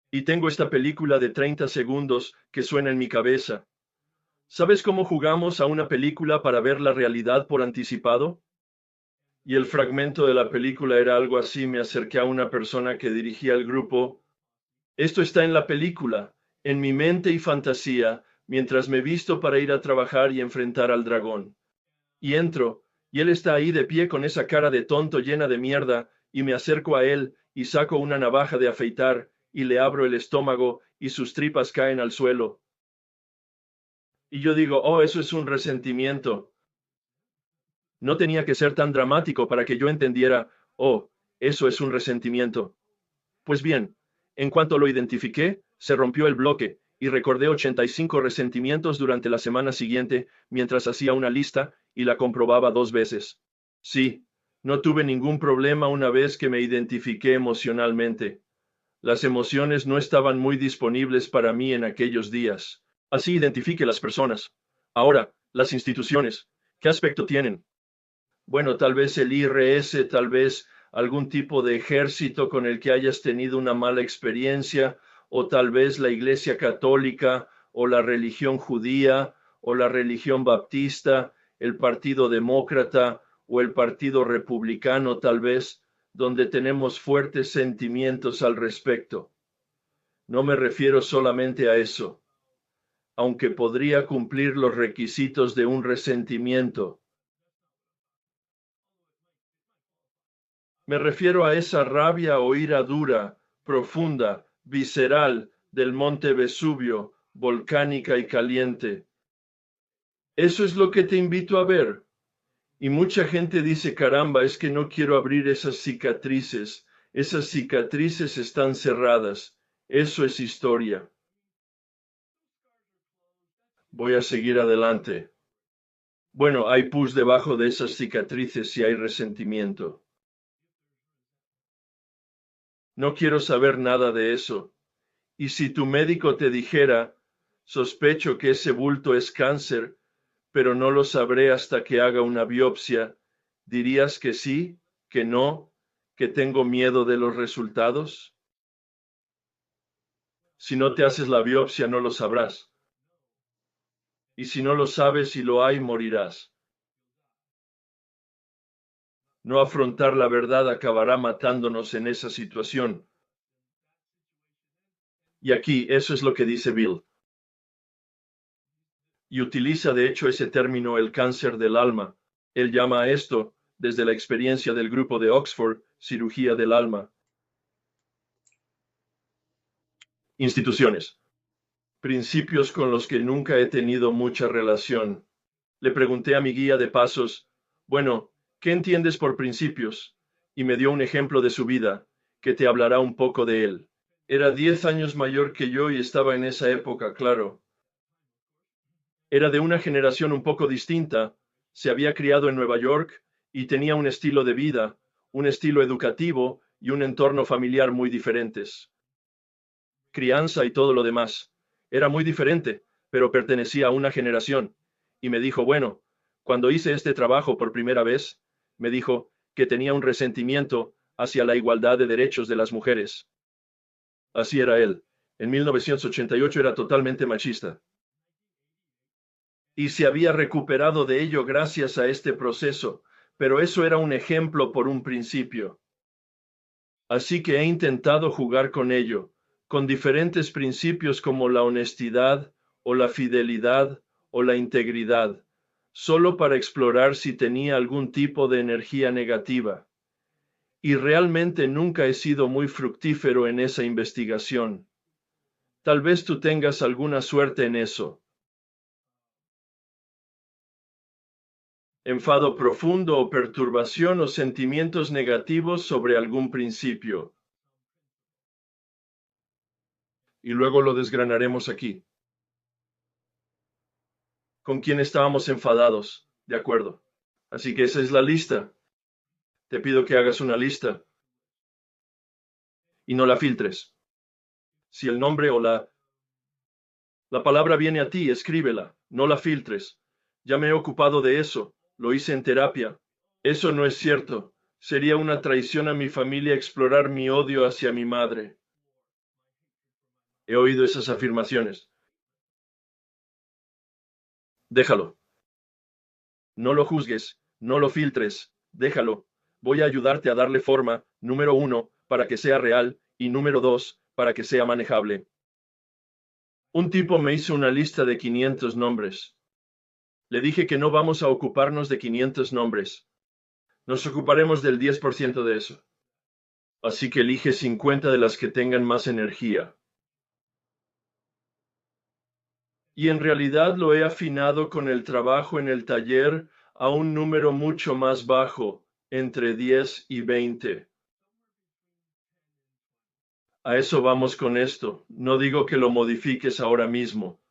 Y tengo esta película de 30 segundos que suena en mi cabeza. ¿Sabes cómo jugamos a una película para ver la realidad por anticipado? Y el fragmento de la película era algo así. Me acerqué a una persona que dirigía el grupo. Esto está en la película, en mi mente y fantasía, mientras me visto para ir a trabajar y enfrentar al dragón. Y entro, y él está ahí de pie con esa cara de tonto llena de mierda, y me acerco a él, y saco una navaja de afeitar, y le abro el estómago, y sus tripas caen al suelo. Y yo digo, oh, eso es un resentimiento. No tenía que ser tan dramático para que yo entendiera, oh, eso es un resentimiento. Pues bien, en cuanto lo identifiqué, se rompió el bloque, y recordé 85 resentimientos durante la semana siguiente, mientras hacía una lista, y la comprobaba 2 veces. Sí, no tuve ningún problema una vez que me identifiqué emocionalmente. Las emociones no estaban muy disponibles para mí en aquellos días. Así identifique las personas. Ahora, las instituciones. ¿Qué aspecto tienen? Bueno, tal vez el IRS, tal vez algún tipo de ejército con el que hayas tenido una mala experiencia, o tal vez la Iglesia Católica, o la religión judía, o la religión baptista, el Partido Demócrata, o el Partido Republicano, tal vez, donde tenemos fuertes sentimientos al respecto. No me refiero solamente a eso, aunque podría cumplir los requisitos de un resentimiento. Me refiero a esa rabia o ira dura, profunda, visceral, del monte Vesubio, volcánica y caliente. Eso es lo que te invito a ver. Y mucha gente dice, caramba, es que no quiero abrir esas cicatrices. Esas cicatrices están cerradas. Eso es historia. Voy a seguir adelante. Bueno, hay pus debajo de esas cicatrices y hay resentimiento. No quiero saber nada de eso. Y si tu médico te dijera, sospecho que ese bulto es cáncer, pero no lo sabré hasta que haga una biopsia, ¿dirías que sí, que no, que tengo miedo de los resultados? Si no te haces la biopsia, no lo sabrás. Y si no lo sabes y lo hay, morirás. No afrontar la verdad acabará matándonos en esa situación. Y aquí, eso es lo que dice Bill. Y utiliza de hecho ese término, el cáncer del alma. Él llama a esto, desde la experiencia del grupo de Oxford, cirugía del alma. Instituciones. Principios con los que nunca he tenido mucha relación. Le pregunté a mi guía de pasos, bueno, ¿qué entiendes por principios? Y me dio un ejemplo de su vida, que te hablará un poco de él. Era 10 años mayor que yo y estaba en esa época, claro. Era de una generación un poco distinta, se había criado en Nueva York y tenía un estilo de vida, un estilo educativo y un entorno familiar muy diferentes. Crianza y todo lo demás. Era muy diferente, pero pertenecía a una generación. Y me dijo, bueno, cuando hice este trabajo por primera vez, me dijo que tenía un resentimiento hacia la igualdad de derechos de las mujeres. Así era él. En 1988 era totalmente machista. Y se había recuperado de ello gracias a este proceso, pero eso era un ejemplo por un principio. Así que he intentado jugar con ello, con diferentes principios como la honestidad, o la fidelidad, o la integridad, solo para explorar si tenía algún tipo de energía negativa. Y realmente nunca he sido muy fructífero en esa investigación. Tal vez tú tengas alguna suerte en eso. Enfado profundo o perturbación o sentimientos negativos sobre algún principio. Y luego lo desgranaremos aquí. ¿Con quién estábamos enfadados? De acuerdo. Así que esa es la lista. Te pido que hagas una lista. y no la filtres. Si el nombre o la palabra viene a ti, escríbela, no la filtres. Ya me he ocupado de eso, lo hice en terapia. Eso no es cierto. Sería una traición a mi familia explorar mi odio hacia mi madre. He oído esas afirmaciones. Déjalo. No lo juzgues, no lo filtres, déjalo. Voy a ayudarte a darle forma, número 1, para que sea real, y número 2, para que sea manejable. Un tipo me hizo una lista de 500 nombres. Le dije que no vamos a ocuparnos de 500 nombres. Nos ocuparemos del 10% de eso. Así que elige 50 de las que tengan más energía. Y en realidad lo he afinado con el trabajo en el taller a un número mucho más bajo, entre 10 y 20. A eso vamos con esto. No digo que lo modifiques ahora mismo.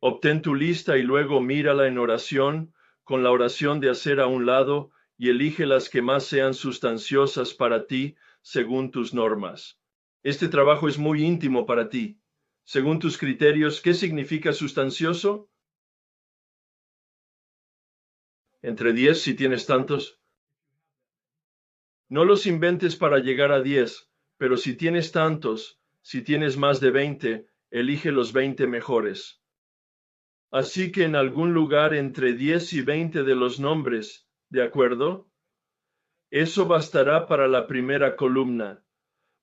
Obtén tu lista y luego mírala en oración, con la oración de hacer a un lado, y elige las que más sean sustanciosas para ti, según tus normas. Este trabajo es muy íntimo para ti. Según tus criterios, ¿qué significa sustancioso? Entre 10 si tienes tantos. No los inventes para llegar a 10, pero si tienes tantos, si tienes más de 20, elige los 20 mejores. Así que en algún lugar entre 10 y 20 de los nombres, ¿de acuerdo? Eso bastará para la primera columna,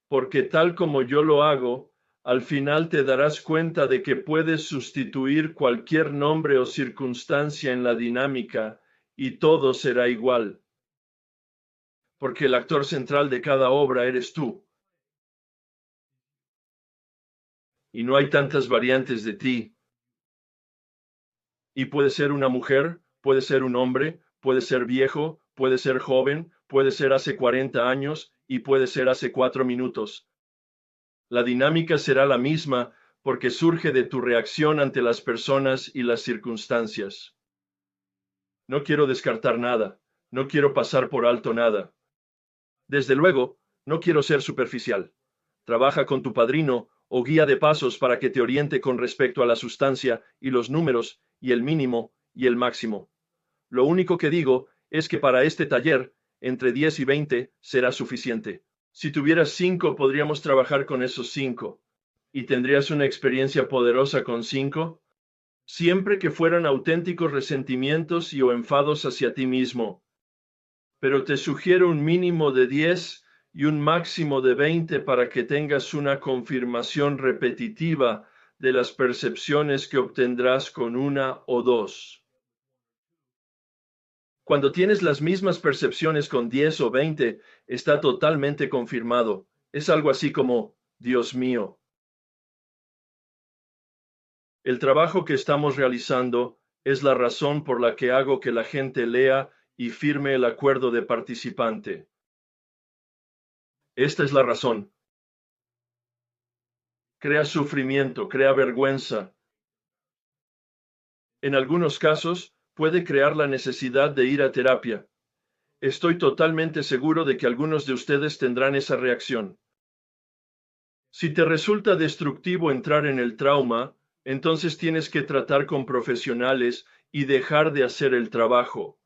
porque tal como yo lo hago, al final te darás cuenta de que puedes sustituir cualquier nombre o circunstancia en la dinámica y todo será igual. Porque el actor central de cada obra eres tú. Y no hay tantas variantes de ti. Y puede ser una mujer, puede ser un hombre, puede ser viejo, puede ser joven, puede ser hace 40 años y puede ser hace 4 minutos. La dinámica será la misma porque surge de tu reacción ante las personas y las circunstancias. No quiero descartar nada, no quiero pasar por alto nada. Desde luego, no quiero ser superficial. Trabaja con tu padrino o guía de pasos para que te oriente con respecto a la sustancia y los números y el mínimo y el máximo. Lo único que digo es que para este taller, entre 10 y 20 será suficiente. Si tuvieras 5, podríamos trabajar con esos 5. ¿Y tendrías una experiencia poderosa con 5? Siempre que fueran auténticos resentimientos y o enfados hacia ti mismo. Pero te sugiero un mínimo de 10 y un máximo de 20 para que tengas una confirmación repetitiva de las percepciones que obtendrás con una o dos. Cuando tienes las mismas percepciones con 10 o 20, está totalmente confirmado. Es algo así como, Dios mío. El trabajo que estamos realizando es la razón por la que hago que la gente lea y firme el acuerdo de participante. Esta es la razón. Crea sufrimiento, crea vergüenza. En algunos casos, puede crear la necesidad de ir a terapia. Estoy totalmente seguro de que algunos de ustedes tendrán esa reacción. Si te resulta destructivo entrar en el trauma, entonces tienes que tratar con profesionales y dejar de hacer el trabajo.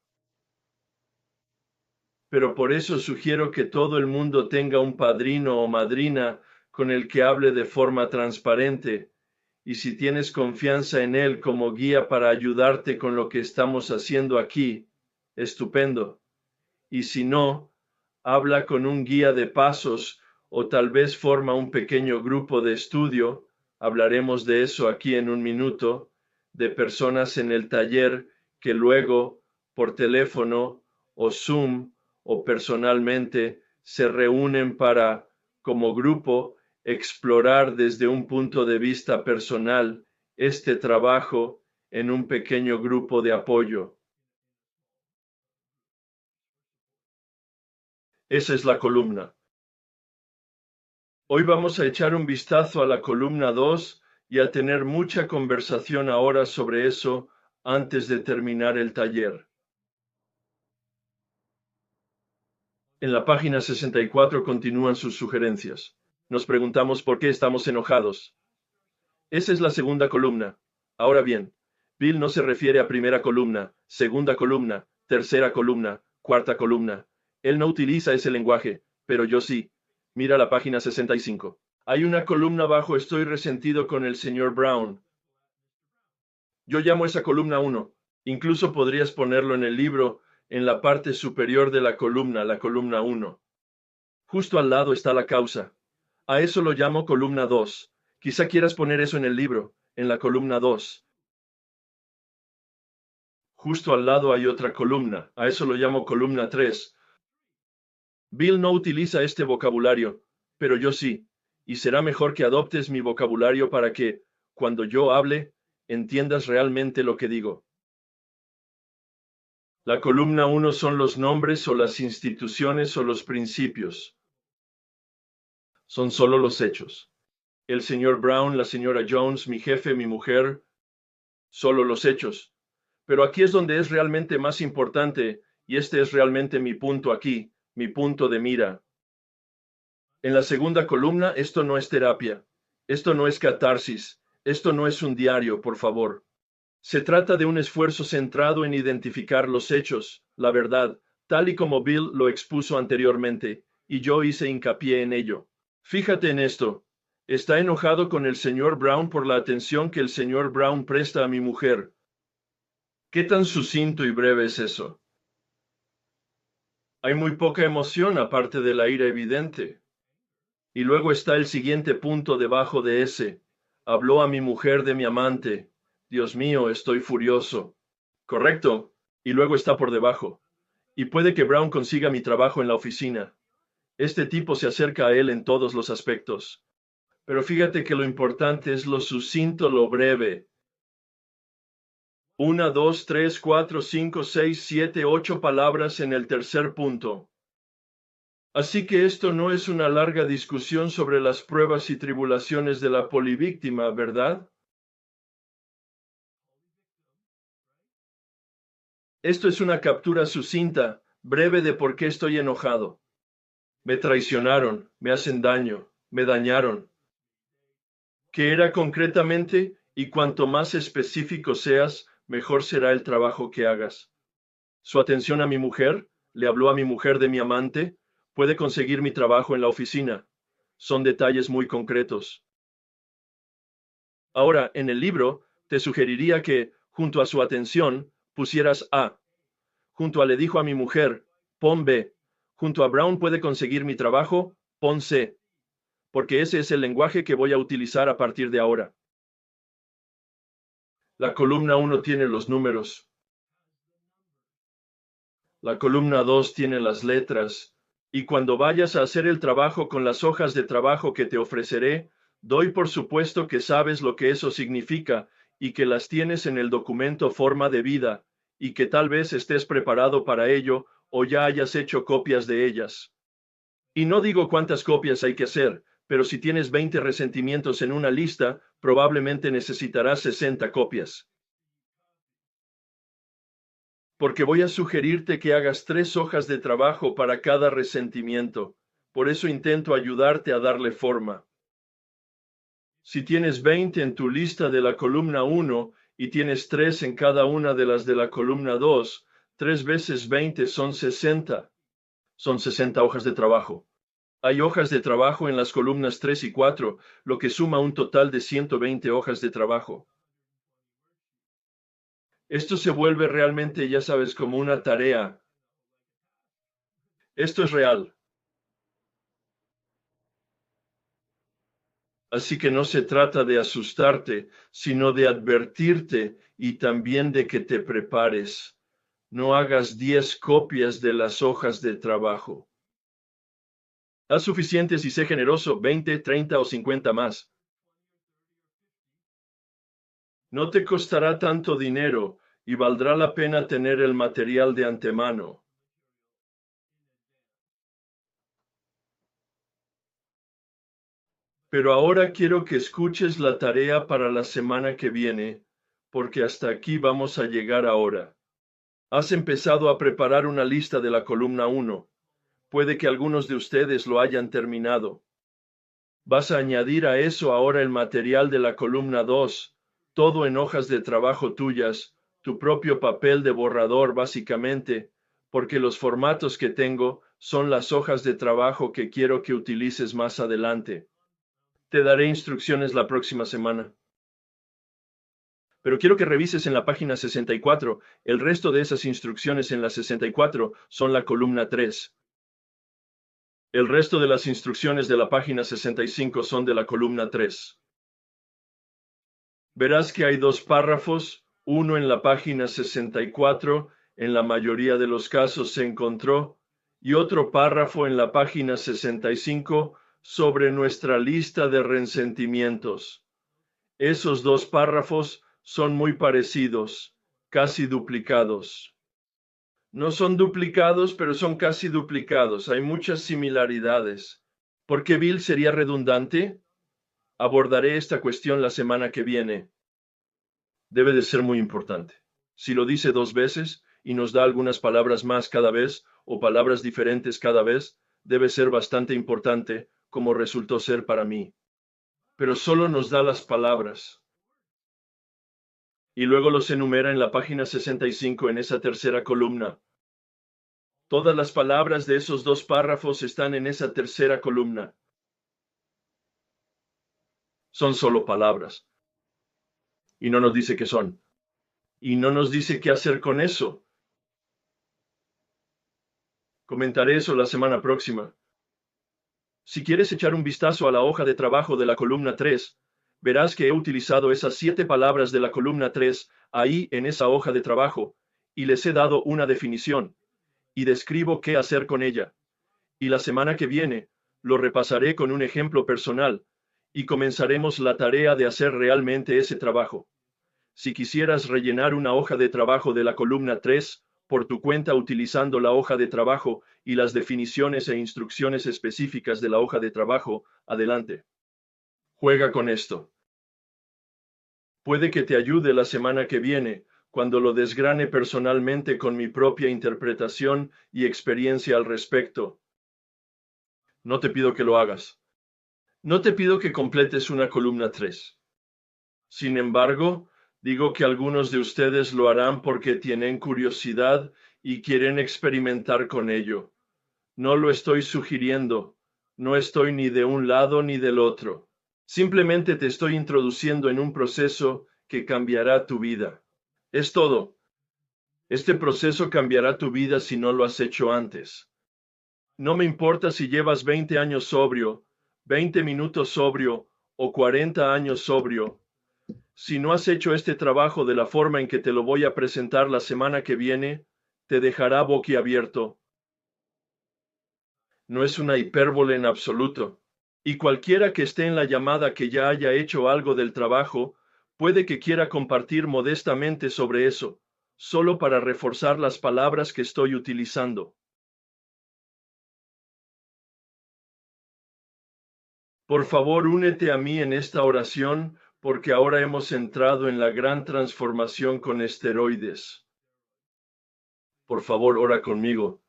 Pero por eso sugiero que todo el mundo tenga un padrino o madrina con el que hable de forma transparente, y si tienes confianza en él como guía para ayudarte con lo que estamos haciendo aquí, estupendo. Y si no, habla con un guía de pasos o tal vez forma un pequeño grupo de estudio, hablaremos de eso aquí en un minuto, de personas en el taller que luego, por teléfono o Zoom o personalmente, se reúnen para, como grupo, explorar desde un punto de vista personal este trabajo en un pequeño grupo de apoyo. Esa es la columna. Hoy vamos a echar un vistazo a la columna 2 y a tener mucha conversación ahora sobre eso antes de terminar el taller. En la página 64 continúan sus sugerencias. Nos preguntamos por qué estamos enojados. Esa es la segunda columna. Ahora bien, Bill no se refiere a primera columna, segunda columna, tercera columna, cuarta columna. Él no utiliza ese lenguaje, pero yo sí. Mira la página 65. Hay una columna abajo, estoy resentido con el señor Brown. Yo llamo esa columna 1. Incluso podrías ponerlo en el libro, en la parte superior de la columna 1. Justo al lado está la causa. A eso lo llamo columna 2. Quizá quieras poner eso en el libro, en la columna 2. Justo al lado hay otra columna. A eso lo llamo columna 3. Bill no utiliza este vocabulario, pero yo sí. Y será mejor que adoptes mi vocabulario para que, cuando yo hable, entiendas realmente lo que digo. La columna 1 son los nombres o las instituciones o los principios. Son solo los hechos. El señor Brown, la señora Jones, mi jefe, mi mujer, solo los hechos. Pero aquí es donde es realmente más importante, y este es realmente mi punto aquí, mi punto de mira. En la segunda columna, esto no es terapia, esto no es catarsis, esto no es un diario, por favor. Se trata de un esfuerzo centrado en identificar los hechos, la verdad, tal y como Bill lo expuso anteriormente, y yo hice hincapié en ello. Fíjate en esto. Está enojado con el señor Brown por la atención que el señor Brown presta a mi mujer. ¿Qué tan sucinto y breve es eso? Hay muy poca emoción aparte de la ira evidente. Y luego está el siguiente punto debajo de ese. Habló a mi mujer de mi amante. Dios mío, estoy furioso. Correcto. Y luego está por debajo. Y puede que Brown consiga mi trabajo en la oficina. Este tipo se acerca a él en todos los aspectos. Pero fíjate que lo importante es lo sucinto, lo breve. 1, 2, 3, 4, 5, 6, 7, 8 palabras en el tercer punto. Así que esto no es una larga discusión sobre las pruebas y tribulaciones de la polivíctima, ¿verdad? Esto es una captura sucinta, breve de por qué estoy enojado. Me traicionaron, me hacen daño, me dañaron. ¿Qué era concretamente? Y cuanto más específico seas, mejor será el trabajo que hagas. Su atención a mi mujer, le habló a mi mujer de mi amante, puede conseguir mi trabajo en la oficina. Son detalles muy concretos. Ahora, en el libro, te sugeriría que, junto a su atención, pusieras A. Junto a le dijo a mi mujer, pon B. Junto a Brown puede conseguir mi trabajo, pon C. Porque ese es el lenguaje que voy a utilizar a partir de ahora. La columna 1 tiene los números. La columna 2 tiene las letras. Y cuando vayas a hacer el trabajo con las hojas de trabajo que te ofreceré, doy por supuesto que sabes lo que eso significa y que las tienes en el documento forma de vida, y que tal vez estés preparado para ello o ya hayas hecho copias de ellas. Y no digo cuántas copias hay que hacer, pero si tienes 20 resentimientos en una lista, probablemente necesitarás 60 copias. Porque voy a sugerirte que hagas 3 hojas de trabajo para cada resentimiento. Por eso intento ayudarte a darle forma. Si tienes 20 en tu lista de la columna 1 y tienes 3 en cada una de las de la columna 2, 3 veces 20 son 60. Son 60 hojas de trabajo. Hay hojas de trabajo en las columnas 3 y 4, lo que suma un total de 120 hojas de trabajo. Esto se vuelve realmente, ya sabes, como una tarea. Esto es real. Así que no se trata de asustarte, sino de advertirte y también de que te prepares. No hagas 10 copias de las hojas de trabajo. Haz suficientes y sé generoso, 20, 30 o 50 más. No te costará tanto dinero y valdrá la pena tener el material de antemano. Pero ahora quiero que escuches la tarea para la semana que viene, porque hasta aquí vamos a llegar ahora. Has empezado a preparar una lista de la columna 1, Puede que algunos de ustedes lo hayan terminado. Vas a añadir a eso ahora el material de la columna 2, todo en hojas de trabajo tuyas, tu propio papel de borrador básicamente, porque los formatos que tengo son las hojas de trabajo que quiero que utilices más adelante. Te daré instrucciones la próxima semana. Pero quiero que revises en la página 64, el resto de esas instrucciones en la 64 son la columna 3. El resto de las instrucciones de la página 65 son de la columna 3. Verás que hay dos párrafos, uno en la página 64, en la mayoría de los casos se encontró, y otro párrafo en la página 65 sobre nuestra lista de resentimientos. Esos dos párrafos son muy parecidos, casi duplicados. No son duplicados, pero son casi duplicados. Hay muchas similaridades. ¿Por qué Bill sería redundante? Abordaré esta cuestión la semana que viene. Debe de ser muy importante. Si lo dice dos veces y nos da algunas palabras más cada vez o palabras diferentes cada vez, debe ser bastante importante, como resultó ser para mí. Pero solo nos da las palabras. Y luego los enumera en la página 65 en esa tercera columna. Todas las palabras de esos dos párrafos están en esa tercera columna. Son solo palabras. Y no nos dice qué son. Y no nos dice qué hacer con eso. Comentaré eso la semana próxima. Si quieres echar un vistazo a la hoja de trabajo de la columna 3, verás que he utilizado esas 7 palabras de la columna 3 ahí en esa hoja de trabajo, y les he dado una definición, y describo qué hacer con ella. Y la semana que viene, lo repasaré con un ejemplo personal, y comenzaremos la tarea de hacer realmente ese trabajo. Si quisieras rellenar una hoja de trabajo de la columna 3, por tu cuenta utilizando la hoja de trabajo y las definiciones e instrucciones específicas de la hoja de trabajo, adelante. Juega con esto. Puede que te ayude la semana que viene, cuando lo desgrane personalmente con mi propia interpretación y experiencia al respecto. No te pido que lo hagas. No te pido que completes una columna 3. Sin embargo, digo que algunos de ustedes lo harán porque tienen curiosidad y quieren experimentar con ello. No lo estoy sugiriendo. No estoy ni de un lado ni del otro. Simplemente te estoy introduciendo en un proceso que cambiará tu vida. Es todo. Este proceso cambiará tu vida si no lo has hecho antes. No me importa si llevas 20 años sobrio, 20 minutos sobrio o 40 años sobrio. Si no has hecho este trabajo de la forma en que te lo voy a presentar la semana que viene, te dejará boquiabierto. No es una hipérbole en absoluto. Y cualquiera que esté en la llamada que ya haya hecho algo del trabajo, puede que quiera compartir modestamente sobre eso, solo para reforzar las palabras que estoy utilizando. Por favor, únete a mí en esta oración, porque ahora hemos entrado en la gran transformación con esteroides. Por favor, ora conmigo.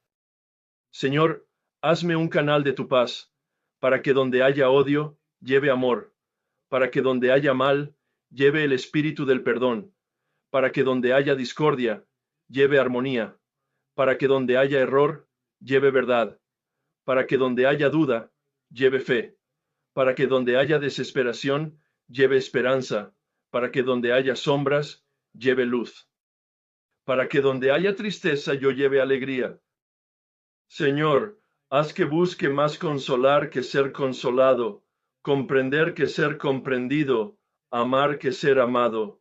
Señor, hazme un canal de tu paz, para que donde haya odio, lleve amor, para que donde haya mal, lleve el espíritu del perdón, para que donde haya discordia, lleve armonía, para que donde haya error, lleve verdad, para que donde haya duda, lleve fe, para que donde haya desesperación, lleve esperanza, para que donde haya sombras, lleve luz, para que donde haya tristeza, yo lleve alegría. Señor, haz que busque más consolar que ser consolado, comprender que ser comprendido, amar que ser amado.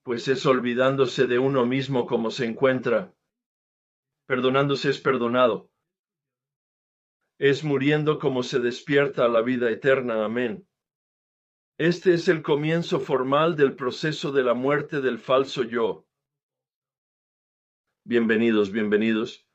Pues es olvidándose de uno mismo como se encuentra. Perdonándose es perdonado. Es muriendo como se despierta a la vida eterna. Amén. Este es el comienzo formal del proceso de la muerte del falso yo. Bienvenidos, bienvenidos.